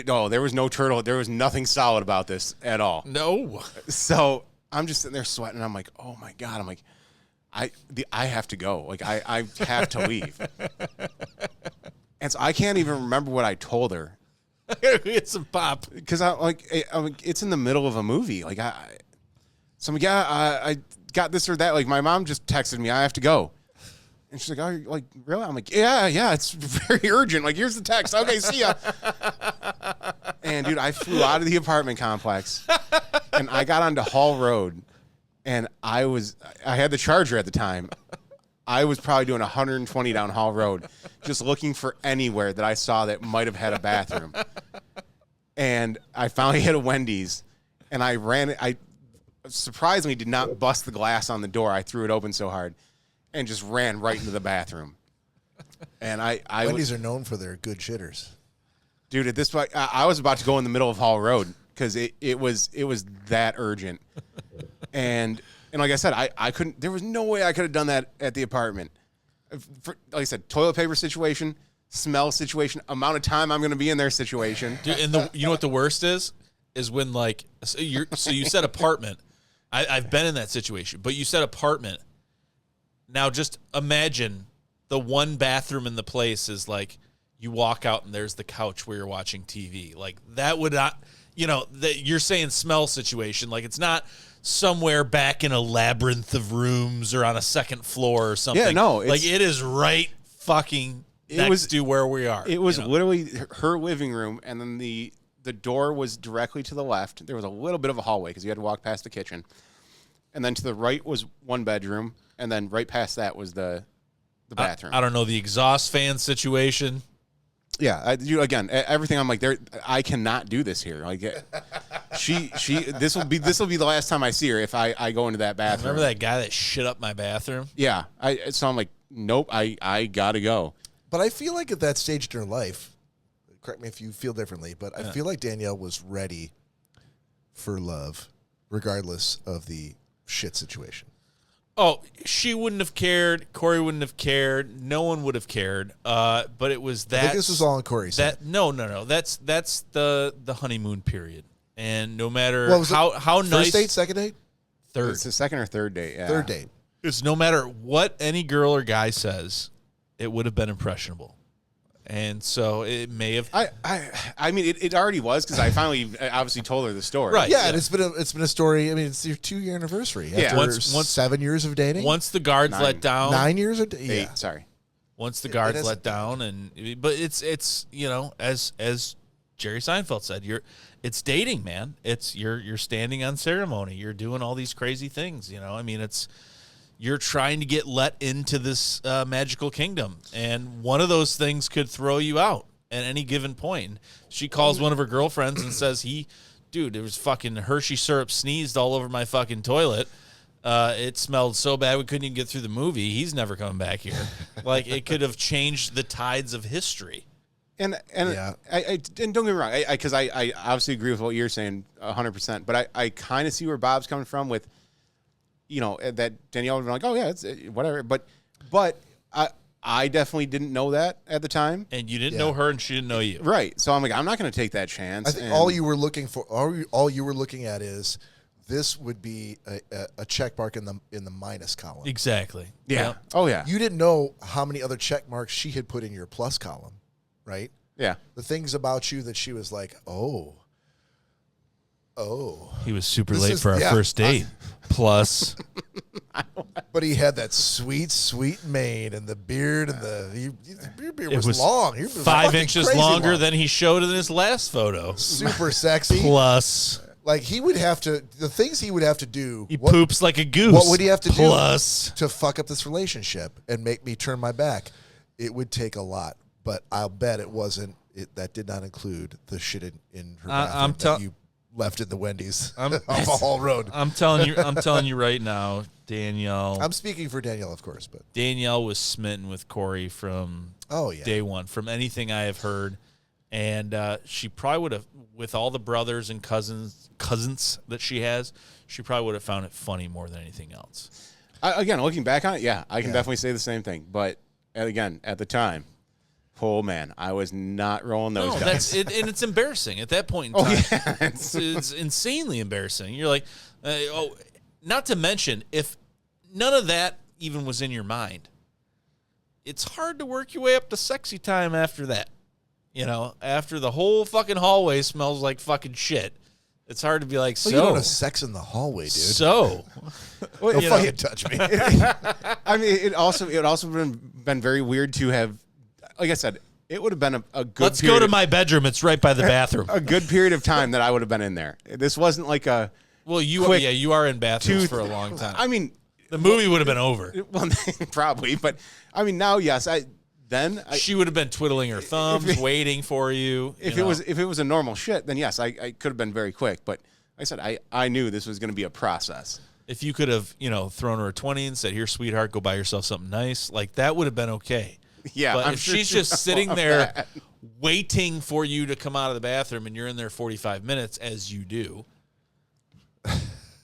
No, there was no turtle. There was nothing solid about this at all. No. So I'm just sitting there sweating. I'm like, oh my God. I'm like, I have to go. Like I have to leave. And so I can't even remember what I told her. I gotta get some pop. Because I'm like, it's in the middle of a movie. Like so I'm like, yeah, I got this or that. Like my mom just texted me, I have to go. And she's like, oh, you're like, really? I'm like, yeah, it's very urgent. Like, here's the text. Okay, see ya. And dude, I flew out of the apartment complex and I got onto Hall Road. And I had the Charger at the time. I was probably doing 120 down Hall Road, just looking for anywhere that I saw that might have had a bathroom. And I finally hit a Wendy's, and I ran. I surprisingly did not bust the glass on the door. I threw it open so hard, and just ran right into the bathroom. And Wendy's are known for their good shitters. dude, at this point, I was about to go in the middle of Hall Road because it was that urgent. And like I said, I couldn't. There was no way I could have done that at the apartment. Like I said, toilet paper situation, smell situation, amount of time I'm going to be in there situation. Dude, and you know what the worst is when like so you said apartment. I've been in that situation, but you said apartment. Now just imagine the one bathroom in the place is like you walk out and there's the couch where you're watching TV. Like that would not, that you're saying smell situation. Like it's not somewhere back in a labyrinth of rooms or on a second floor or something. Yeah, no. Like it is right fucking next to where we are. It was literally her living room, and then the door was directly to the left. There was a little bit of a hallway because you had to walk past the kitchen. And then to the right was one bedroom, and then right past that was the the bathroom. I don't know, the exhaust fan situation. Yeah, again, everything. I'm like, I cannot do this here. Like, this will be the last time I see her if I go into that bathroom. Remember that guy that shit up my bathroom? Yeah, so I'm like, nope, I gotta go. But I feel like at that stage in her life, correct me if you feel differently, but I feel like Danielle was ready for love, regardless of the shit situation. Oh, she wouldn't have cared. Cory wouldn't have cared. No one would have cared. But it was that. I think this was all on Cory's side. No. That's the honeymoon period, and no matter how nice. First date, second date, third. It's the second or third date. Yeah. Third date. It's no matter what any girl or guy says, it would have been impressionable. And so it may have. I mean, it already was because I finally obviously told her the story. Right. Yeah, and it's been a story. I mean, it's your 2-year anniversary. Yeah. After 7 years of dating. Once the guards let down. 9 years of dating. 8, sorry. Once the guards let down, but it's as Jerry Seinfeld said, it's dating, man. You're standing on ceremony. You're doing all these crazy things. I mean, you're trying to get let into this magical kingdom, and one of those things could throw you out at any given point. She calls one of her girlfriends and says, there was fucking Hershey syrup sneezed all over my fucking toilet. It smelled so bad we couldn't even get through the movie. He's never coming back here. Like, it could have changed the tides of history. And don't get me wrong, because I obviously agree with what you're saying 100%, but I kind of see where Bob's coming from with, that Danielle would be like, oh yeah, it's whatever. But I definitely didn't know that at the time. And you didn't know her, and she didn't know you. Right. So I'm like, I'm not going to take that chance. I think all you were looking at is this would be a check mark in the minus column. Exactly. Yeah. Yep. Oh yeah. You didn't know how many other check marks she had put in your plus column, right? Yeah. The things about you that she was like, oh. He was super late for our first date. Plus. But he had that sweet mane and the beard and the beard was long. He was 5 inches longer than he showed in his last photo. Super sexy. Plus. Like, the things he would have to do. He poops like a goose. What would he have to do to fuck up this relationship and make me turn my back? It would take a lot, but I'll bet it wasn't. That did not include the shit in her bathroom that you left in the Wendy's off a Hall Road. I'm telling you right now, Danielle. I'm speaking for Danielle, of course, but Danielle was smitten with Cory from day one, from anything I have heard, and she probably would have, with all the brothers and cousins that she has, she probably would have found it funny more than anything else. Again, looking back on it, I can definitely say the same thing. But again, at the time, oh man, I was not rolling those dice. And it's embarrassing at that point in time. It's insanely embarrassing. You're like, not to mention, if none of that even was in your mind, it's hard to work your way up to sexy time after that. After the whole fucking hallway smells like fucking shit, it's hard to be like, you don't have sex in the hallway, dude. So, don't fucking touch me. I mean, it also been very weird to have. Like I said, it would have been a good. Let's go to my bedroom. It's right by the bathroom. A good period of time that I would have been in there. This wasn't like a. Well, you are in bathrooms for a long time. I mean, the movie would have been over. Well, probably, but I mean, now, yes, she would have been twiddling her thumbs, waiting for you. If it was a normal shit, then yes, I could have been very quick. But like I said, I knew this was going to be a process. If you could have, thrown her a 20 and said, "Here, sweetheart, go buy yourself something nice," like that would have been okay. Yeah, but if she's just sitting there waiting for you to come out of the bathroom and you're in there 45 minutes, as you do,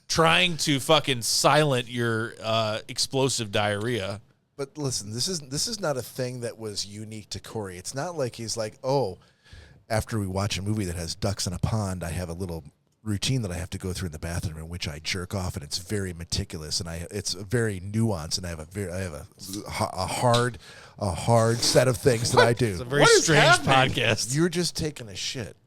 trying to fucking silent your explosive diarrhea. But listen, this is not a thing that was unique to Cory. It's not like he's like, oh, after we watch a movie that has ducks in a pond, I have a little routine that I have to go through in the bathroom in which I jerk off, and it's very meticulous and it's very nuanced, and I have a hard set of things that I do. It's a very strange podcast. You're just taking a shit.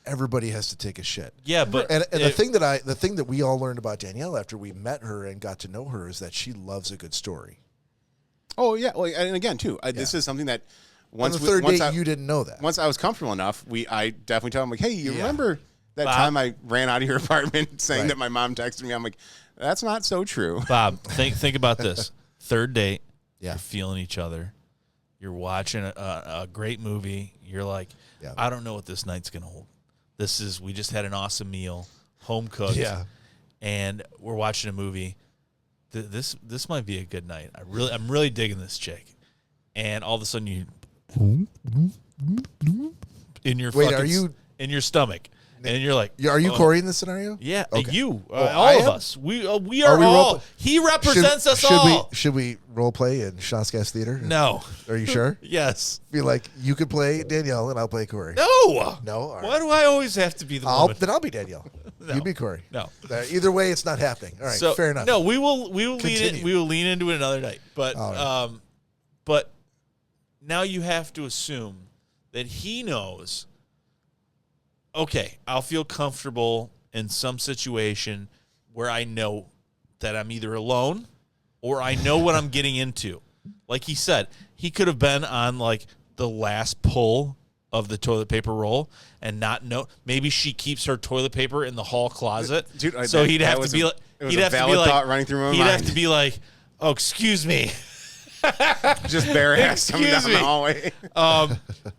Everybody has to take a shit. Yeah, but the thing that we all learned about Danielle after we met her and got to know her is that she loves a good story. Oh yeah, well, and again too, this is something that once on the third date you didn't know that. Once I was comfortable enough, I definitely told him like, hey, you remember that time I ran out of your apartment saying that my mom texted me? I'm like, that's not so true. Bob, think about this. Third date, you're feeling each other. You're watching a great movie. You're like, I don't know what this night's gonna hold. We just had an awesome meal, home cooked. Yeah. And we're watching a movie. This might be a good night. I'm really digging this chick. And all of a sudden you in your in your stomach. And you're like, are you Cory in this scenario? Yeah, okay. you, all of us. We are all. He represents us all. Should we role play in Schnozzcast Theater? No. Are you sure? Yes. Feel like you could play Danielle and I'll play Cory. No. No. All right. Why do I always have to be the woman? Then I'll be Danielle. No. You be Cory. No. Either way, it's not happening. All right. So, fair enough. No, we will lean into it another night. But right. but now you have to assume that he knows. Okay, I'll feel comfortable in some situation where I know that I'm either alone or I know what I'm getting into. Like he said, he could have been on like the last pull of the toilet paper roll and not know. Maybe she keeps her toilet paper in the hall closet. Dude, so he'd have to be like, he'd have to be like, running through my mind. He'd have to be like, oh, excuse me. Just bare ass coming down the hallway.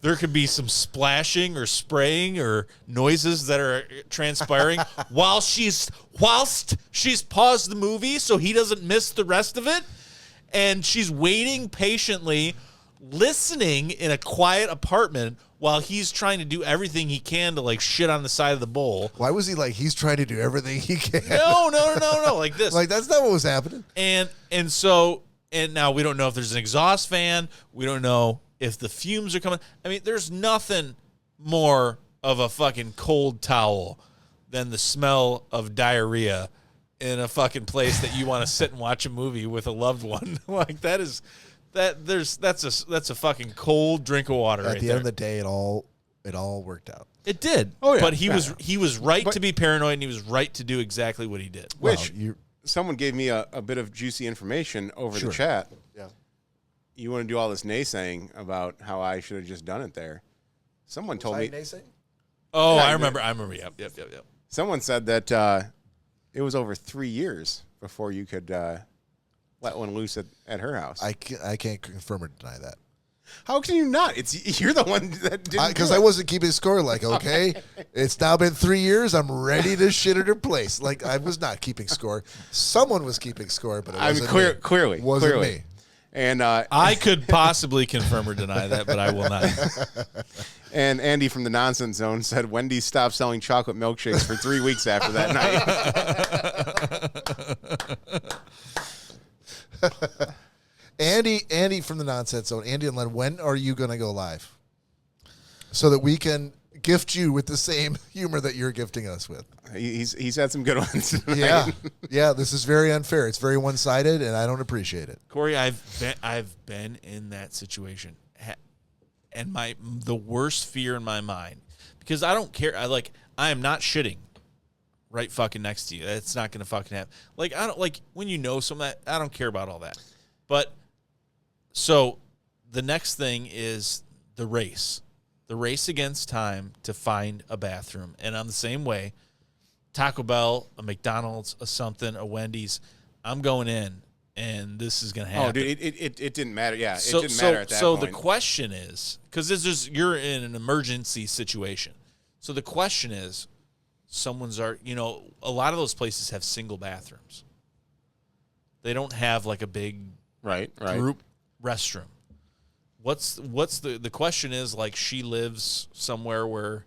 There could be some splashing or spraying or noises that are transpiring whilst she's paused the movie so he doesn't miss the rest of it, and she's waiting patiently, listening in a quiet apartment while he's trying to do everything he can to like shit on the side of the bowl. Why was he like he's trying to do everything he can? No, like this. Like that's not what was happening. And now we don't know if there's an exhaust fan. We don't know if the fumes are coming. I mean, there's nothing more of a fucking cold towel than the smell of diarrhea in a fucking place that you want to sit and watch a movie with a loved one. Like that's a fucking cold drink of water. At the end of the day, it all worked out. It did. Oh yeah. But he was right to be paranoid, and he was right to do exactly what he did. Which someone gave me a bit of juicy information over the chat. Yeah. You want to do all this naysaying about how I should have just done it there. Someone told me. Naysaying? Oh, I remember. Yep. Someone said that it was over 3 years before you could let one loose at her house. I can't confirm or deny that. How can you not? You're the one that didn't. Because I wasn't keeping score. Like, okay, it's now been 3 years. I'm ready to shit at her place. Like, I was not keeping score. Someone was keeping score, but it wasn't me. Clearly, wasn't me. And I could possibly confirm or deny that, but I will not. And Andy from the Nonsense Zone said Wendy's stopped selling chocolate milkshakes for 3 weeks after that night. Andy from the Nonsense Zone. Andy and Len, when are you going to go live? So that we can gift you with the same humor that you're gifting us with. He's had some good ones tonight. Yeah. This is very unfair. It's very one-sided, and I don't appreciate it. Cory, I've been in that situation, and the worst fear in my mind, because I don't care. I am not shitting right fucking next to you. That's not going to fucking happen. Like, I don't like when you know something. I don't care about all that. But so the next thing is the race against time to find a bathroom. And I'm the same way. Taco Bell, a McDonald's, a something, a Wendy's, I'm going in, and this is going to happen. Oh, dude, it didn't matter. Yeah, it didn't matter at that point. So the question is, because you're in an emergency situation. So the question is, a lot of those places have single bathrooms. They don't have like a big group restroom. What's the question is, like, she lives somewhere where,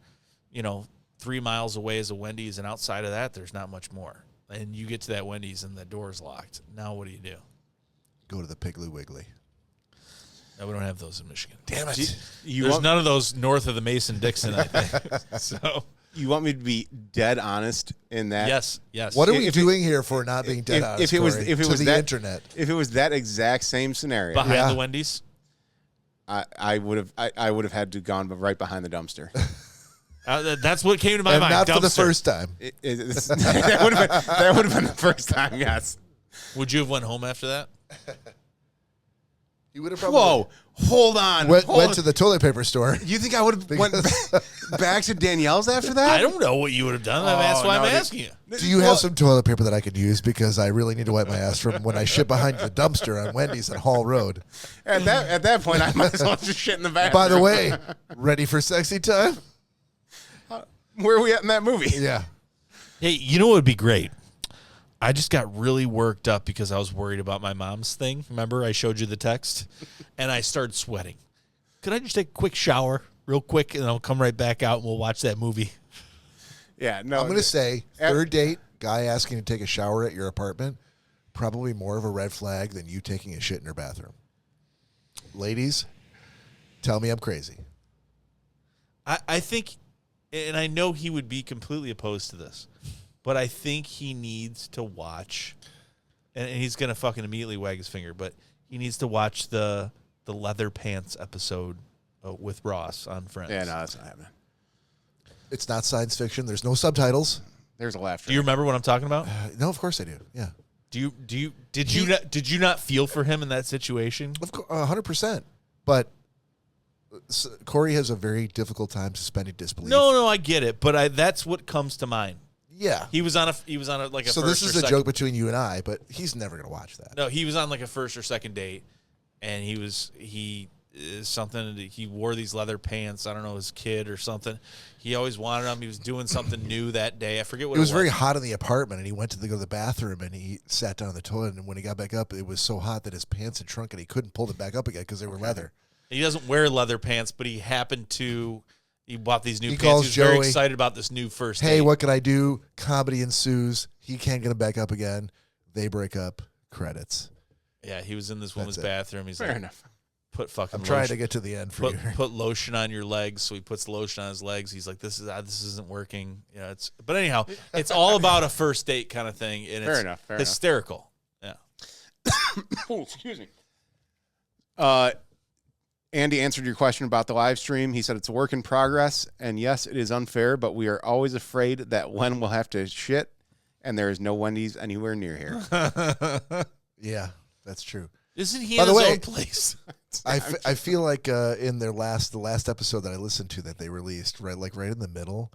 3 miles away is a Wendy's, and outside of that, there's not much more. And you get to that Wendy's and the door's locked. Now what do? Go to the Piggly Wiggly. No, we don't have those in Michigan. Damn it. There's none of those north of the Mason-Dixon, I think. So you want me to be dead honest in that? Yes. What are we doing here for not being dead honest, if it was the internet? If it was that exact same scenario. Behind the Wendy's? I would have had to gone right behind the dumpster. That's what came to my mind. Not dumpster. for the first time. That would have been the first time. Yes. Would you have went home after that? You would have probably Whoa, hold on. went to the toilet paper store. You think I would have went back to Danielle's after that? I don't know what you would have done. That's why I'm asking you. Do you have some toilet paper that I could use? Because I really need to wipe my ass from when I shit behind the dumpster on Wendy's at Hall Road. At that point, I might as well just shit in the bathroom. By the way, ready for sexy time? Where are we at in that movie? Yeah. Hey, you know what would be great? I just got really worked up because I was worried about my mom's thing. Remember, I showed you the text? And I started sweating. Could I just take a quick shower real quick, and I'll come right back out, and we'll watch that movie? Yeah, no. I'm going to say, third date, guy asking to take a shower at your apartment, probably more of a red flag than you taking a shit in your bathroom. Ladies, tell me I'm crazy. I think, and I know he would be completely opposed to this, but I think he needs to watch, and he's going to fucking immediately wag his finger, but he needs to watch the leather pants episode with Ross on Friends. Yeah, no, that's not happening. It's not science fiction. There's no subtitles. There's a laugh track. Do you remember what I'm talking about? No, of course I do. Yeah. Did you not feel for him in that situation? Of course, 100%. But Cory has a very difficult time suspending disbelief. No, I get it, but that's what comes to mind. Yeah. He was on a like a so first this is or a second, joke between you and I, but he's never going to watch that. No, he was on like a first or second date, and he wore these leather pants. I don't know, his kid or something. He always wanted them. He was doing something new that day. I forget what it was. It was very hot in the apartment, and he went to go to the bathroom, and he sat down on the toilet, and when he got back up, it was so hot that his pants had shrunk, and he couldn't pull them back up again because they were leather. He doesn't wear leather pants, but he happened to. He bought these new He pants. calls He was very Joey, excited about this new first Hey, date. what can I do? Comedy ensues. He can't get him back up again. They break up. Credits. Yeah, he was in this woman's it. bathroom. He's Fair like, enough. put fucking I'm trying lotion, to get to the end for you. put lotion on your legs. So he puts lotion on his legs. He's like, this isn't working. Yeah, but anyhow, it's all about a first date kind of thing, and Fair it's enough. hysterical. Yeah. Oh, excuse me. Andy answered your question about the live stream. He said it's a work in progress, and yes, it is unfair, but we are always afraid that Len will have to shit, and there is no Wendy's anywhere near here. Yeah, that's true. Isn't he By in the his way, own place? I feel like in the last episode that I listened to that they released, right in the middle,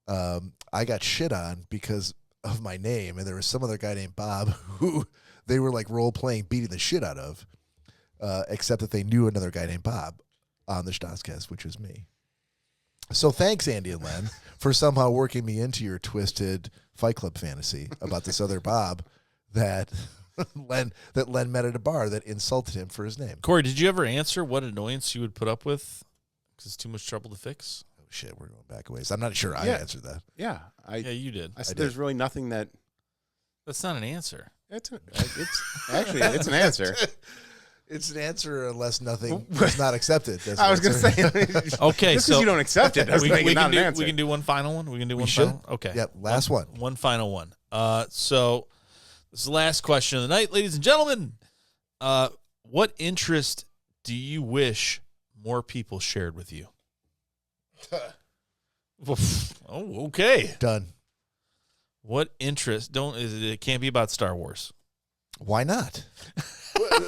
I got shit on because of my name, and there was some other guy named Bob who they were like role playing beating the shit out of, except that they knew another guy named Bob on the Schnozzcast, which was me. So thanks, Andy and Len, for somehow working me into your twisted Fight Club fantasy about this other Bob that Len met at a bar that insulted him for his name. Cory, did you ever answer what annoyance you would put up with because it's too much trouble to fix? Oh, shit, we're going back a ways. I'm not sure I answered that. Yeah. Yeah, you did. I said there's really nothing that... That's not an answer. It's an answer. It's an answer unless nothing is not accepted. That's I was an going to answer. say. Okay, just so because you don't accept it doesn't make it not an answer. We can do one final one. We can do one should. final. Okay. Yep, last one. One final one. So this is the last question of the night, ladies and gentlemen. What interest do you wish more people shared with you? Oh, okay. Done. What interest? It can't be about Star Wars. Why not?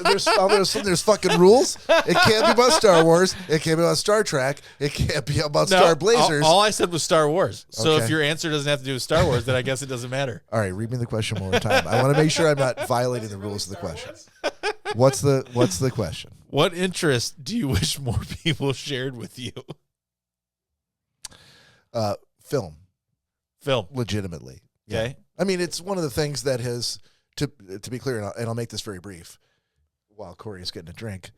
There's fucking rules. It can't be about Star Wars. It can't be about Star Trek. It can't be about Star Blazers. All I said was Star Wars. So Okay. if your answer doesn't have to do with Star Wars, then I guess it doesn't matter. All right, read me the question one more time. I want to make sure I'm not violating the rules of the question. What's the question? What interest do you wish more people shared with you? Film. Film. Legitimately. Okay. Yeah. I mean, it's one of the things that has, to be clear, and I'll make this very brief while Cory is getting a drink.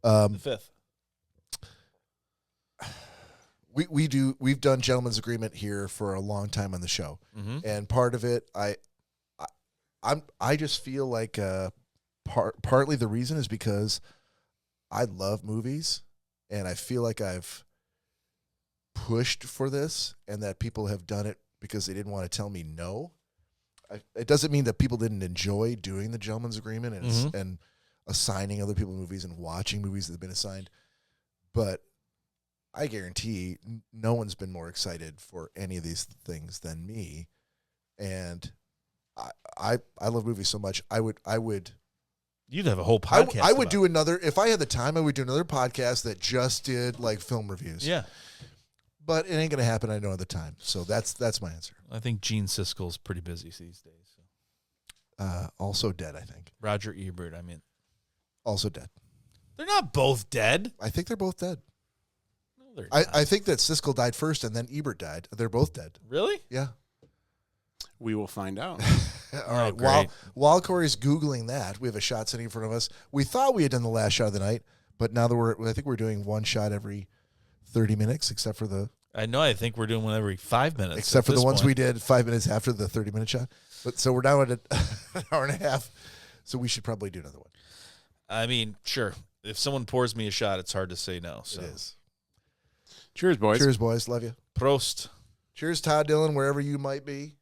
The fifth. We've done Gentleman's Agreement here for a long time on the show. Mm-hmm. And part of it, I just feel like partly the reason is because I love movies, and I feel like I've pushed for this, and that people have done it because they didn't want to tell me no. It doesn't mean that people didn't enjoy doing the Gentleman's Agreement and assigning other people movies and watching movies that have been assigned, but I guarantee no one's been more excited for any of these things than me. And I love movies so much. I would You'd have a whole podcast. I would about do another, if I had the time, I would do another podcast that just did like film reviews. it. Yeah. But it ain't going to happen. I know at the time. So that's my answer. I think Gene Siskel's pretty busy these days. So. Also dead, I think. Roger Ebert, I mean. Also dead. They're not both dead. I think they're both dead. No, they're not. I think that Siskel died first and then Ebert died. They're both dead. Really? Yeah. We will find out. All right. great. While Corey's Googling that, we have a shot sitting in front of us. We thought we had done the last shot of the night, but now that I think we're doing one shot every 30 minutes, except for the I think we're doing one every 5 minutes. except for at the this ones point. we did 5 minutes after the 30-minute shot. But so we're now at an hour and a half. So we should probably do another one. I mean, sure. If someone pours me a shot, it's hard to say no. So. It is. Cheers, boys. Cheers, boys. Love you. Prost. Cheers, Todd Dillon, wherever you might be.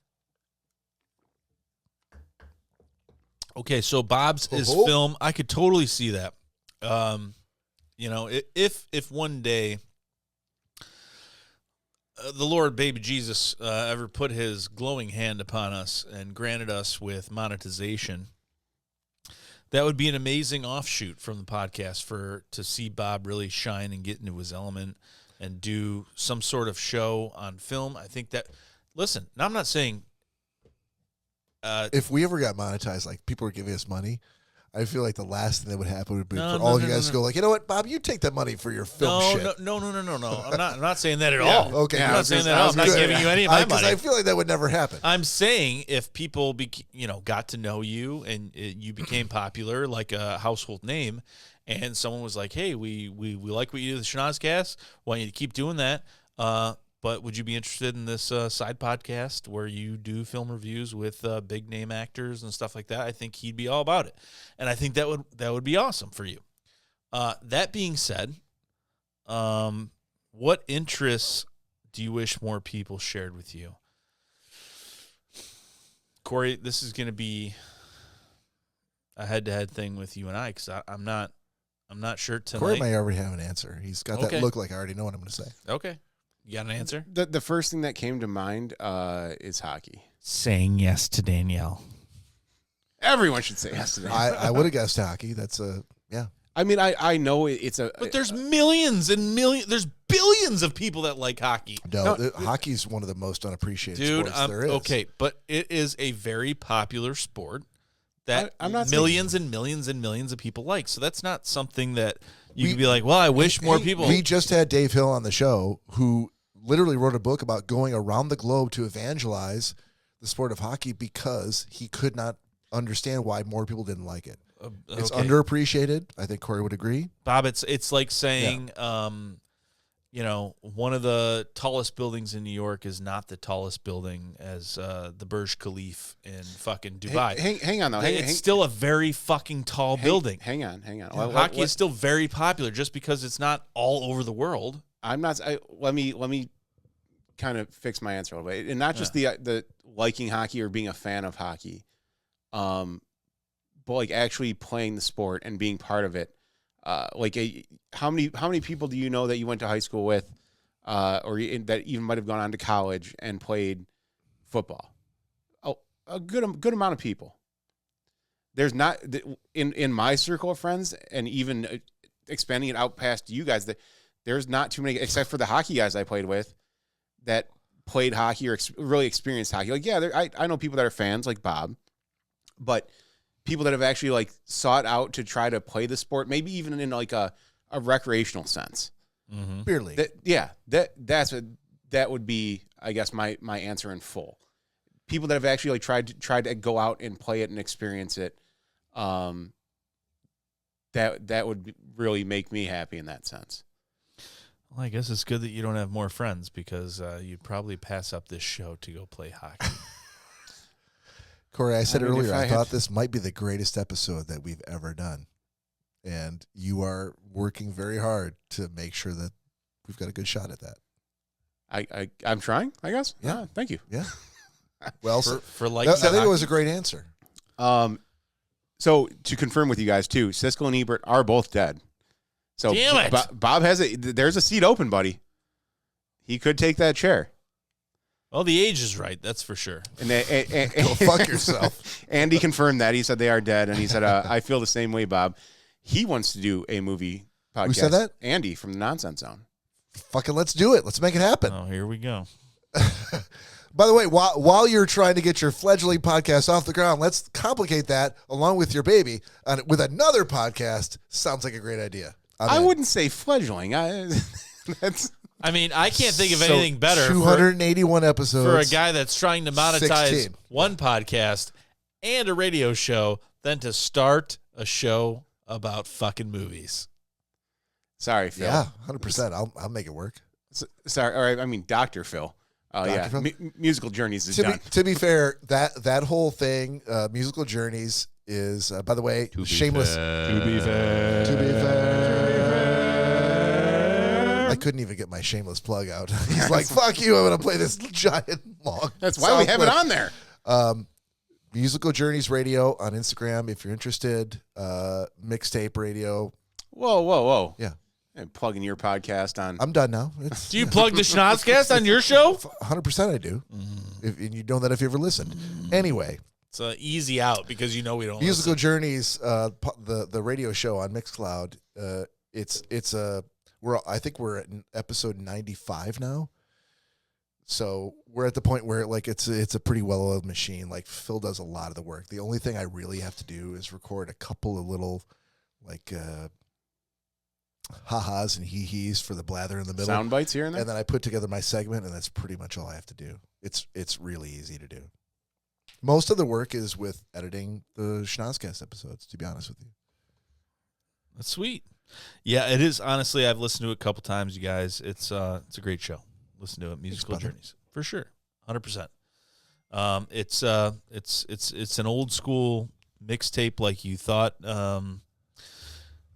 Okay, so Bob's is Oh. film. I could totally see that. You know, if one day the Lord, baby Jesus, ever put his glowing hand upon us and granted us with monetization, that would be an amazing offshoot from the podcast to see Bob really shine and get into his element and do some sort of show on film. I think that. Listen, now I'm not saying. If we ever got monetized, like people were giving us money, I feel like the last thing that would happen would be No, for all of you no, guys to go like, you know what, Bob, you take that money for your film shit. No. I'm not saying that at all. Okay, I'm good. not saying that at all. I'm not Good. giving you any of my Because money. I feel like that would never happen. I'm saying if people, got to know you and you became popular, like a household name, and someone was like, "Hey, we like what you do with the Schnozzcast. Want you to keep doing that. But would you be interested in this side podcast where you do film reviews with big name actors and stuff like that?" I think he'd be all about it, and I think that would be awesome for you. That being said, what interests do you wish more people shared with you? Cory, this is going to be a head-to-head thing with you and I, because I'm not sure tonight. Corey may already have an answer. He's got Okay. that look like I already know what I'm going to say. Okay, you got an answer? The first thing that came to mind is hockey. Saying yes to Danielle. Everyone should say yes to that. I would have guessed hockey. That's yeah. I mean, I know it's a. But there's millions and millions. There's billions of people that like hockey. No, hockey's one of the most unappreciated Dude, sports there is. okay, but it is a very popular sport that I'm not millions and millions and millions of people like. So that's not something that you could be like, well, I wish more people. We just had Dave Hill on the show, who literally wrote a book about going around the globe to evangelize the sport of hockey because he could not understand why more people didn't like it. It's okay. underappreciated. I think Cory would agree. Bob, it's like saying, one of the tallest buildings in New York is not the tallest building as the Burj Khalifa in fucking Dubai. Hang on, though. It's still a very fucking tall building. Hang on. Hockey is still very popular just because it's not all over the world. I'm not. Let me kind of fix my answer a little bit, and not just the liking hockey or being a fan of hockey, but like actually playing the sport and being part of it. How many people do you know that you went to high school with, or that even might have gone on to college and played football? Oh, a good amount of people. There's not in my circle of friends, and even expanding it out past you guys, there's not too many, except for the hockey guys I played with, that played hockey or really experienced hockey. Like, yeah, I know people that are fans, like Bob, but people that have actually like sought out to try to play the sport, maybe even in like a recreational sense. Mm-hmm. Beer league. That would be, I guess, my answer in full. People that have actually like tried to go out and play it and experience it. That would really make me happy in that sense. Well, I guess it's good that you don't have more friends because you'd probably pass up this show to go play hockey. Cory, I said mean, earlier, if I I thought had- this might be the greatest episode that we've ever done. And you are working very hard to make sure that we've got a good shot at that. I'm trying, I guess. Yeah. Thank you. Yeah. Well, for like I think it was a great answer. So to confirm with you guys too, Siskel and Ebert are both dead. So Damn it. Bob has there's a seat open, buddy. He could take that chair. Well, the age is right. That's for sure. And Go fuck yourself. Andy confirmed that. He said they are dead, and he said, I feel the same way, Bob. He wants to do a movie podcast. Who said that? Andy from the Nonsense Zone. Fucking let's do it. Let's make it happen. Oh, here we go. By the way, while you're trying to get your fledgling podcast off the ground, let's complicate that along with your baby with another podcast. Sounds like a great idea. I wouldn't say fledgling. I mean, I can't think of anything better 281 episodes for a guy that's trying to monetize 16. one podcast and a radio show than to start a show about fucking movies. Sorry, Phil. Yeah, 100%. I'll make it work. Sorry. All right. I mean, Dr. Phil. Oh, yeah. Phil? Musical Journeys is done. To be fair, that whole thing, Musical Journeys, is, by the way, shameless. To be fair. I couldn't even get my shameless plug out. He's like, fuck you, I'm going to play this giant long. That's why we have it on there. Musical Journeys Radio on Instagram if you're interested. Mixtape Radio. Whoa. Yeah. And plugging your podcast on. I'm done now. Do you plug the Schnozzcast on your show? 100% I do. And you know that if you ever listened. Anyway. It's an easy out because you know we don't Musical listen. Journeys, the radio show on Mixcloud. I think we're at episode 95 now. So we're at the point where like it's a pretty well-oiled machine. Like Phil does a lot of the work. The only thing I really have to do is record a couple of little like ha-has and hee-hees for the blather in the middle. Sound bites here and there. And then I put together my segment, and that's pretty much all I have to do. It's really easy to do. Most of the work is with editing the Schnozzcast episodes, to be honest with you. That's sweet. Yeah, it is. Honestly, I've listened to it a couple times, you guys. It's a great show. Listen to it, Musical Journeys, for sure, 100%. It's an old school mixtape like you thought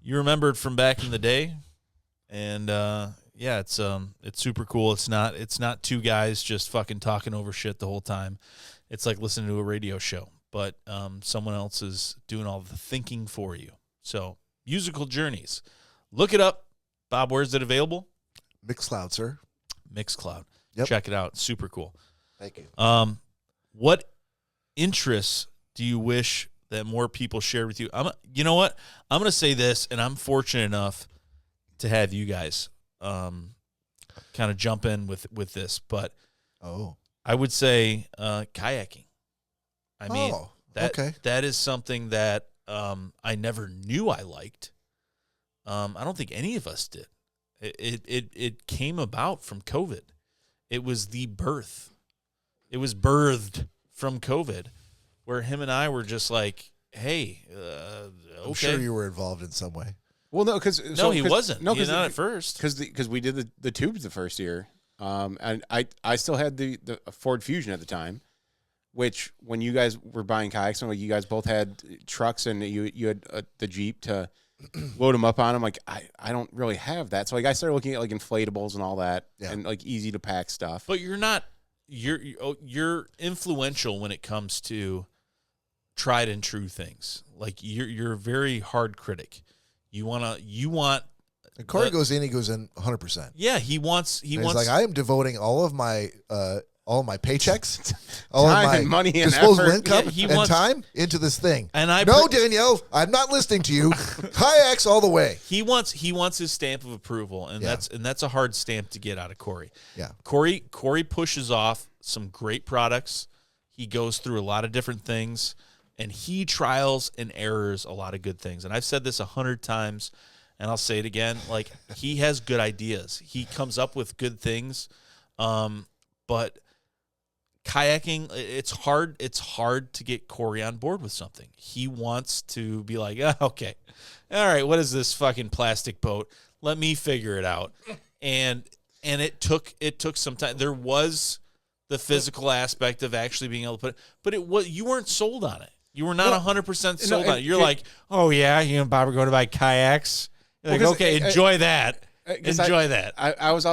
you remembered from back in the day, and yeah, it's super cool. It's not two guys just fucking talking over shit the whole time. It's like listening to a radio show, but someone else is doing all the thinking for you. So, Musical Journeys, look it up. Bob, where's it available? Mixcloud, sir. Mixcloud. Yep. Check it out. Super cool. Thank you. What interests do you wish that more people shared with you? You know what? I'm going to say this, and I'm fortunate enough to have you guys kind of jump in with this, but I would say kayaking. I mean, that is something that I never knew I liked. I don't think any of us did. It came about from COVID. It was the birth. It was birthed from COVID, where him and I were just like, "Hey, okay." I'm sure you were involved in some way. Well, no, because he wasn't. No, not at first. Because we did the tubes the first year, and I still had the Ford Fusion at the time, which when you guys were buying kayaks, you guys both had trucks, and you had the Jeep to load them up on them. Like I don't really have that, so like I started looking at like inflatables and all that, and like easy to pack stuff. But you're influential when it comes to tried and true things. Like you're a very hard critic. You want. And Cory goes in 100%. Yeah, he wants. He's like, I am devoting all of my paychecks, all time of my and money and disposable effort. income Yeah, and time into this thing. And Danielle, I'm not listening to you. Kayaks all the way. He wants his stamp of approval, and that's a hard stamp to get out of Cory. Yeah, Cory pushes off some great products. He goes through a lot of different things, and he trials and errors a lot of good things. And I've said this 100 times, and I'll say it again. Like, he has good ideas. He comes up with good things, but kayaking, it's hard to get Cory on board with something. He wants to be like, okay, all right, what is this fucking plastic boat? Let me figure it out. And it took some time. There was the physical aspect of actually being able to put it, but you weren't sold on it. You were not 100% sold on it. You're like, oh yeah, you and Bob are going to buy kayaks. You're like, okay, enjoy that. Enjoy that. I was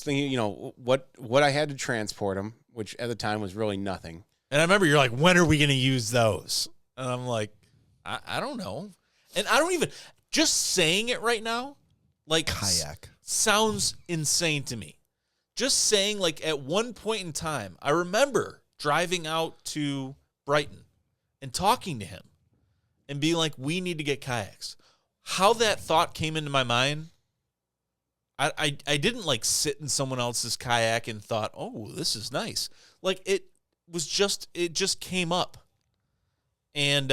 thinking, what I had to transport them, which at the time was really nothing. And I remember you're like, when are we going to use those? And I'm like, I don't know. And I don't even, just saying it right now, like kayak sounds insane to me. just saying, like, at one point in time, I remember driving out to Brighton and talking to him and being like, we need to get kayaks. How that thought came into my mind, I didn't, like, sit in someone else's kayak and thought, oh, this is nice. Like, it just came up. And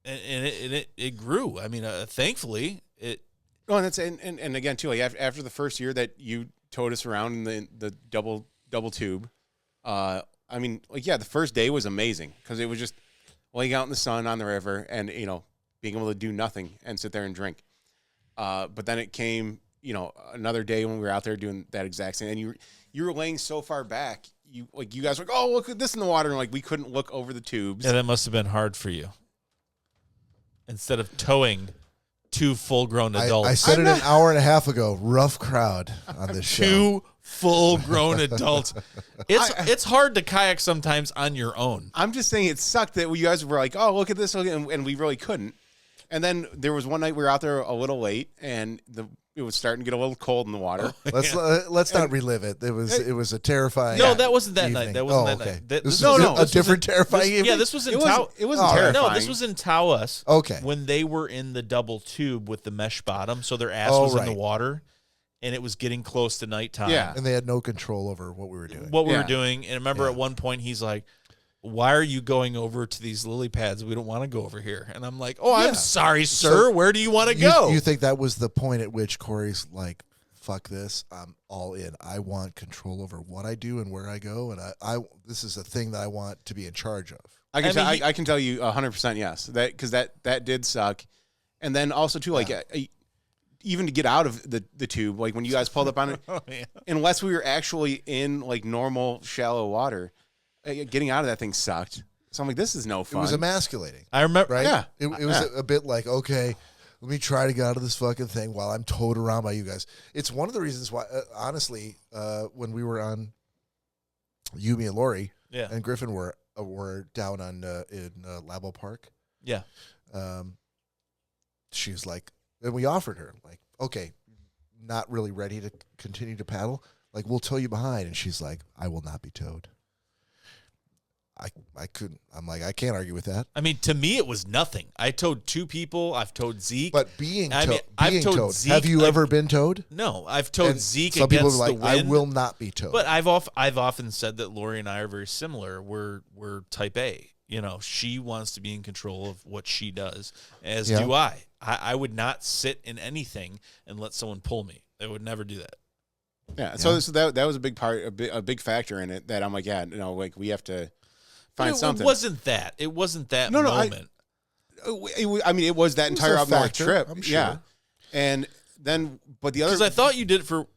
it grew. I mean, thankfully, it. Oh, and that's and again too. Like after the first year that you towed us around in the double tube, I mean, like the first day was amazing because it was just laying out in the sun on the river and being able to do nothing and sit there and drink. But then it came, another day when we were out there doing that exact same, and you were laying so far back. You guys were like, oh, look at this in the water, and like we couldn't look over the tubes. Yeah, that must have been hard for you. Instead of towing 2 full-grown adults. I said an hour and a half ago. Rough crowd on this show. 2 full-grown adults. It's hard to kayak sometimes on your own. I'm just saying it sucked that you guys were like, oh, look at this, and we really couldn't. And then there was one night we were out there a little late, and it was starting to get a little cold in the water. Let's not relive it. It was a terrifying. No, that wasn't that evening. night. That wasn't okay. that night. This was a different terrifying evening. Yeah, this was in It wasn't terrifying. No, this was in Tawas. Okay. When they were in the double tube with the mesh bottom, so their ass was in the water, and it was getting close to nighttime. Yeah. And they had no control over what we were doing. And I remember at one point he's like, why are you going over to these lily pads? We don't want to go over here. And I'm like, oh, I'm sorry, sir. So where do you want to go? You think that was the point at which Cory's like, fuck this, I'm all in. I want control over what I do and where I go, and I this is a thing that I want to be in charge of. I can tell you 100% yes. Because that did suck. And then also too, like even to get out of the tube, like when you guys pulled up on it, unless we were actually in like normal shallow water, getting out of that thing sucked. So I'm like, this is no fun. It was emasculating. I remember, right? Yeah. It was a bit like, okay, let me try to get out of this fucking thing while I'm towed around by you guys. It's one of the reasons why, honestly, when we were on, you, me, and Lori, and Griffin were down on in Labo Park. Yeah. She was like, and we offered her, like, okay, not really ready to continue to paddle. Like, we'll tow you behind. And she's like, I will not be towed. I couldn't. I'm like, I can't argue with that. I mean, to me, it was nothing. I towed 2 people. I've towed Zeke. But I've towed towed. Zeke, Have you ever been towed? No, I've towed Zeke some against people are like, the wind. I will not be towed. But I've often said that Lori and I are very similar. We're type A. She wants to be in control of what she does, as do I. I would not sit in anything and let someone pull me. I would never do that. Yeah. So that was a big part, a big factor in it. That I'm like, like we have to find something. It wasn't that. It wasn't that moment. I mean, it was that entire up north trip. I'm sure. Yeah. And then, but the other, because I thought you did it for.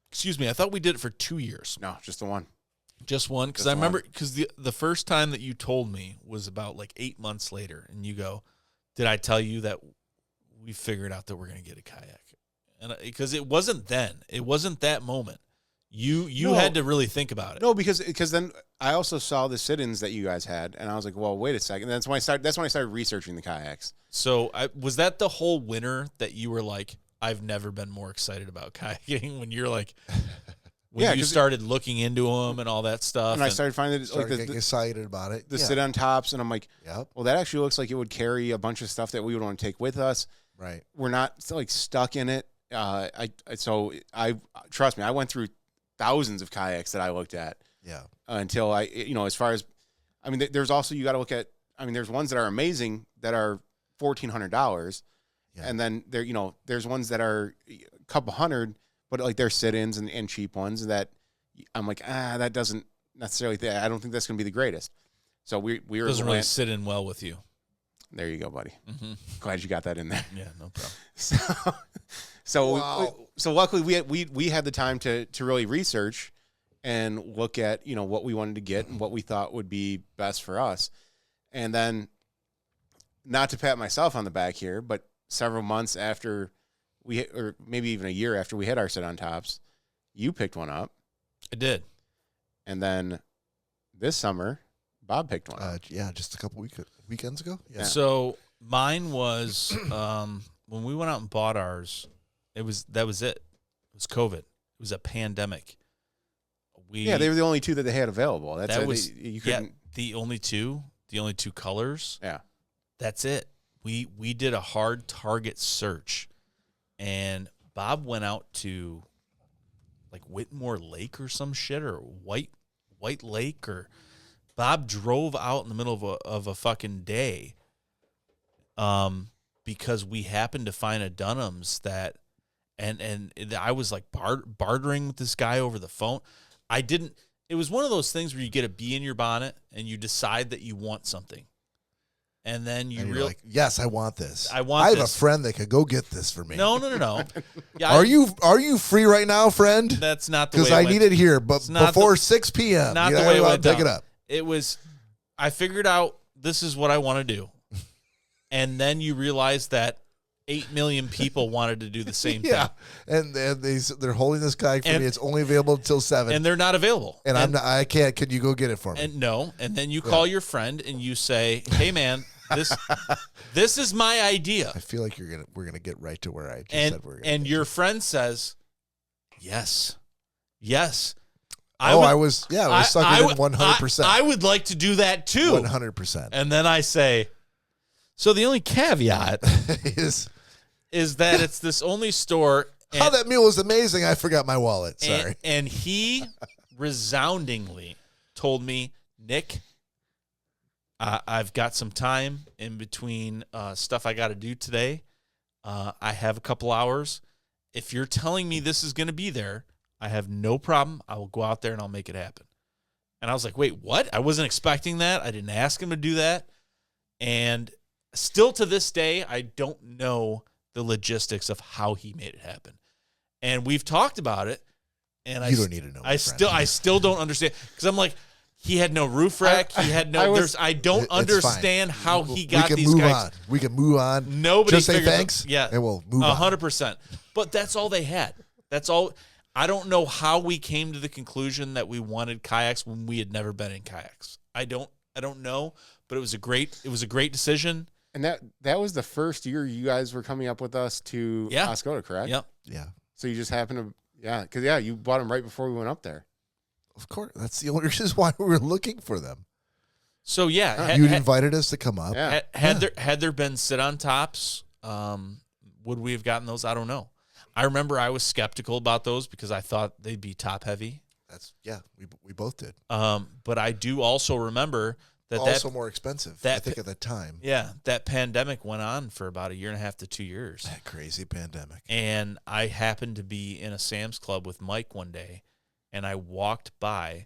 Excuse me. I thought we did it for 2 years. No, just the one. Just one, because I remember, because the first time that you told me was about like 8 months later, and you go, "Did I tell you that we figured out that we're going to get a kayak?" And because it wasn't then, it wasn't that moment. You had to really think about it. No, because then I also saw the sit-ins that you guys had, and I was like, "Well, wait a second." And that's when I started researching the kayaks. So was that the whole winter that you were like, "I've never been more excited about kayaking"? When you're like. When you started looking into them and all that stuff. And I started finding it, like getting excited about it. The sit on tops, and I'm like, yep. Well, that actually looks like it would carry a bunch of stuff that we would want to take with us. Right. We're not like stuck in it. So trust me, I went through thousands of kayaks that I looked at. Yeah. Until as far as, I mean, there's also, you got to look at, I mean, there's ones that are amazing that are $1,400. Yeah. And then there's ones that are a couple hundred, but like they're sit-ins and cheap ones that I'm like, that doesn't necessarily, I don't think that's going to be the greatest. So we were doesn't really sit in well with you. There you go, buddy. Mm-hmm. Glad you got that in there. Yeah, no problem. So luckily we had the time to really research and look at what we wanted to get and what we thought would be best for us. And then, not to pat myself on the back here, but several months after or maybe even a year after we had our sit on tops, you picked one up. I did. And then this summer, Bob picked one up. Yeah, just a couple weekends ago. Yeah. So mine was when we went out and bought ours, that was it. It was COVID. It was a pandemic. They were the only two that they had available. You couldn't. The only two colors. Yeah, that's it. We did a hard target search, and Bob went out to like Whitmore Lake or some shit, or White Lake, or Bob drove out in the middle of a fucking day, because we happened to find a Dunham's that, and I was like bartering with this guy over the phone. It was one of those things where you get a bee in your bonnet and you decide that you want something. And then you're like, yes, I want this. I have a friend that could go get this for me. No. Yeah, are you free right now, friend? That's not the way. Because I need it here, but before 6 p.m. Not the way it went down. Pick it up. It was. I figured out this is what I want to do, and then you realize that 8 million people wanted to do the same thing. And they're holding this guy for me. It's only available until 7. And they're not available. And I can't. Could you go get it for me? And no. And then you call your friend and you say, "Hey, man, this is my idea." I feel like we're gonna get right to where I just said we're gonna. And your friend says, "Yes." I was sucking in 100%. I would like to do that too. 100%. And then I say, so the only caveat is that it's this only store. How that meal was amazing. I forgot my wallet. Sorry. And he resoundingly told me, "Nick, I've got some time in between stuff I got to do today. I have a couple hours. If you're telling me this is going to be there, I have no problem. I will go out there and I'll make it happen." And I was like, wait, what? I wasn't expecting that. I didn't ask him to do that. And still to this day, I don't know the logistics of how he made it happen. And we've talked about it. And you don't need to know. I still don't understand, because I'm like, he had no roof rack. He had no. I don't understand how he got these guys. We can move on. Nobody just say thanks. Yeah, and we'll move on. 100%. But that's all they had. That's all. I don't know how we came to the conclusion that we wanted kayaks when we had never been in kayaks. I don't know. But it was a great decision. And that was the first year you guys were coming up with us to Oscoda, correct? Yep. Yeah. So you just happened to, because you bought them right before we went up there. Of course, that's the only reason why we were looking for them. So you invited us to come up. Yeah. Had there been sit-on tops, would we have gotten those? I don't know. I remember I was skeptical about those because I thought they'd be top-heavy. We both did. But I do also remember that also more expensive. I think at the time. Yeah, that pandemic went on for about 1.5 to 2 years. That crazy pandemic. And I happened to be in a Sam's Club with Mike one day, and I walked by.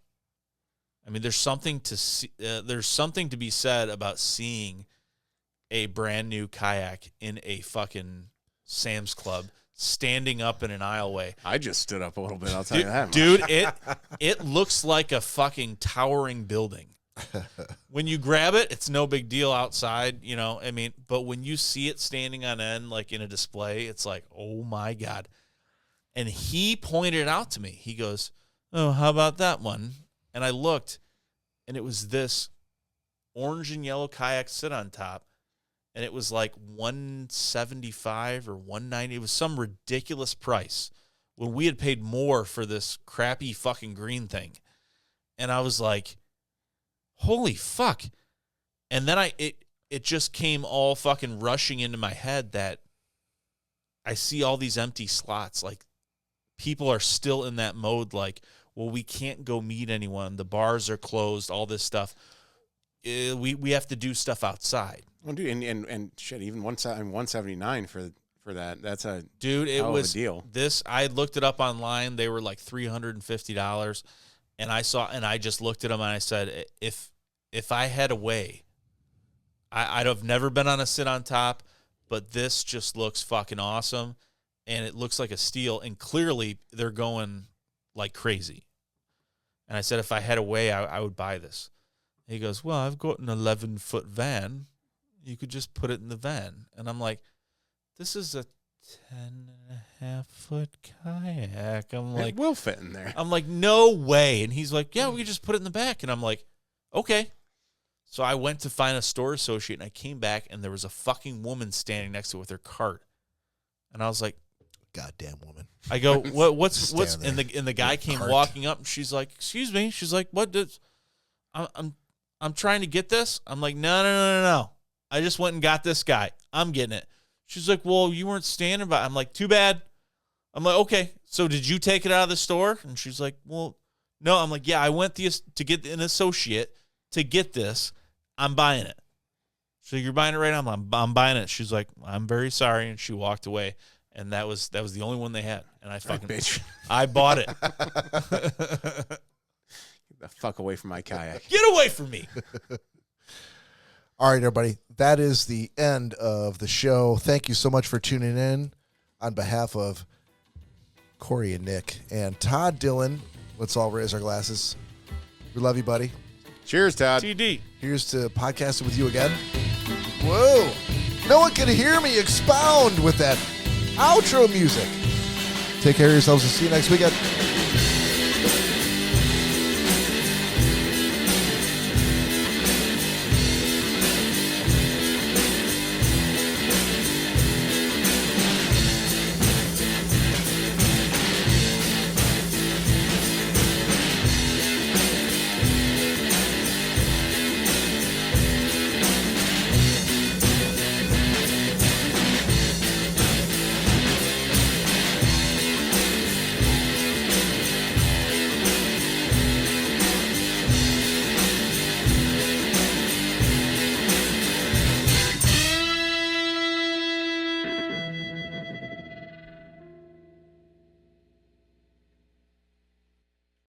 I mean, there's something to see. There's something to be said about seeing a brand new kayak in a fucking Sam's Club, standing up in an aisleway. I just stood up a little bit. I'll tell you that, dude. It looks like a fucking towering building. When you grab it, it's no big deal outside, I mean, but when you see it standing on end, like in a display, it's like, oh my God. And he pointed it out to me. He goes, "Oh, how about that one?" And I looked, and it was this orange and yellow kayak sit on top. And it was like $175 or $190. It was some ridiculous price when we had paid more for this crappy fucking green thing. And I was like, holy fuck. And then it just came all fucking rushing into my head that I see all these empty slots. Like, people are still in that mode, like, well, we can't go meet anyone. The bars are closed, all this stuff. We have to do stuff outside. Well, dude, and shit, even $179 for that. That's a it was a deal. I looked it up online. They were like $350. And I just looked at them and I said, if I had a way, I'd have never been on a sit on top, but this just looks fucking awesome. And it looks like a steal. And clearly they're going like crazy. And I said, if I had a way, I would buy this. And he goes, well, I've got an 11-foot van. You could just put it in the van. And I'm like, this is a 10.5-foot kayak. I'm like, it will fit in there. I'm like, no way. And he's like, yeah, we just put it in the back. And I'm like, okay. So I went to find a store associate, and I came back, and there was a fucking woman standing next to it with her cart. And I was like, goddamn woman. I go, what's Stand there. and the guy came cart. walking up and she's like, excuse me. She's like, what does I'm trying to get this. I'm like, no. I just went and got this guy. I'm getting it. She's like, well, you weren't standing by. I'm like, too bad. I'm like, okay. So did you take it out of the store? And she's like, well, no. I'm like, yeah, I went to get an associate to get this. I'm buying it. So you're buying it right now? I'm buying it. She's like, I'm very sorry. And she walked away. And that was the only one they had. And I fucking bitch. I bought it. Get the fuck away from my kayak. Get away from me. All right, everybody. That is the end of the show. Thank you so much for tuning in. On behalf of Cory and Nick and Todd Dillon, let's all raise our glasses. We love you, buddy. Cheers, Todd. TD. Here's to podcasting with you again. Whoa. No one can hear me expound with that outro music. Take care of yourselves and see you next weekend.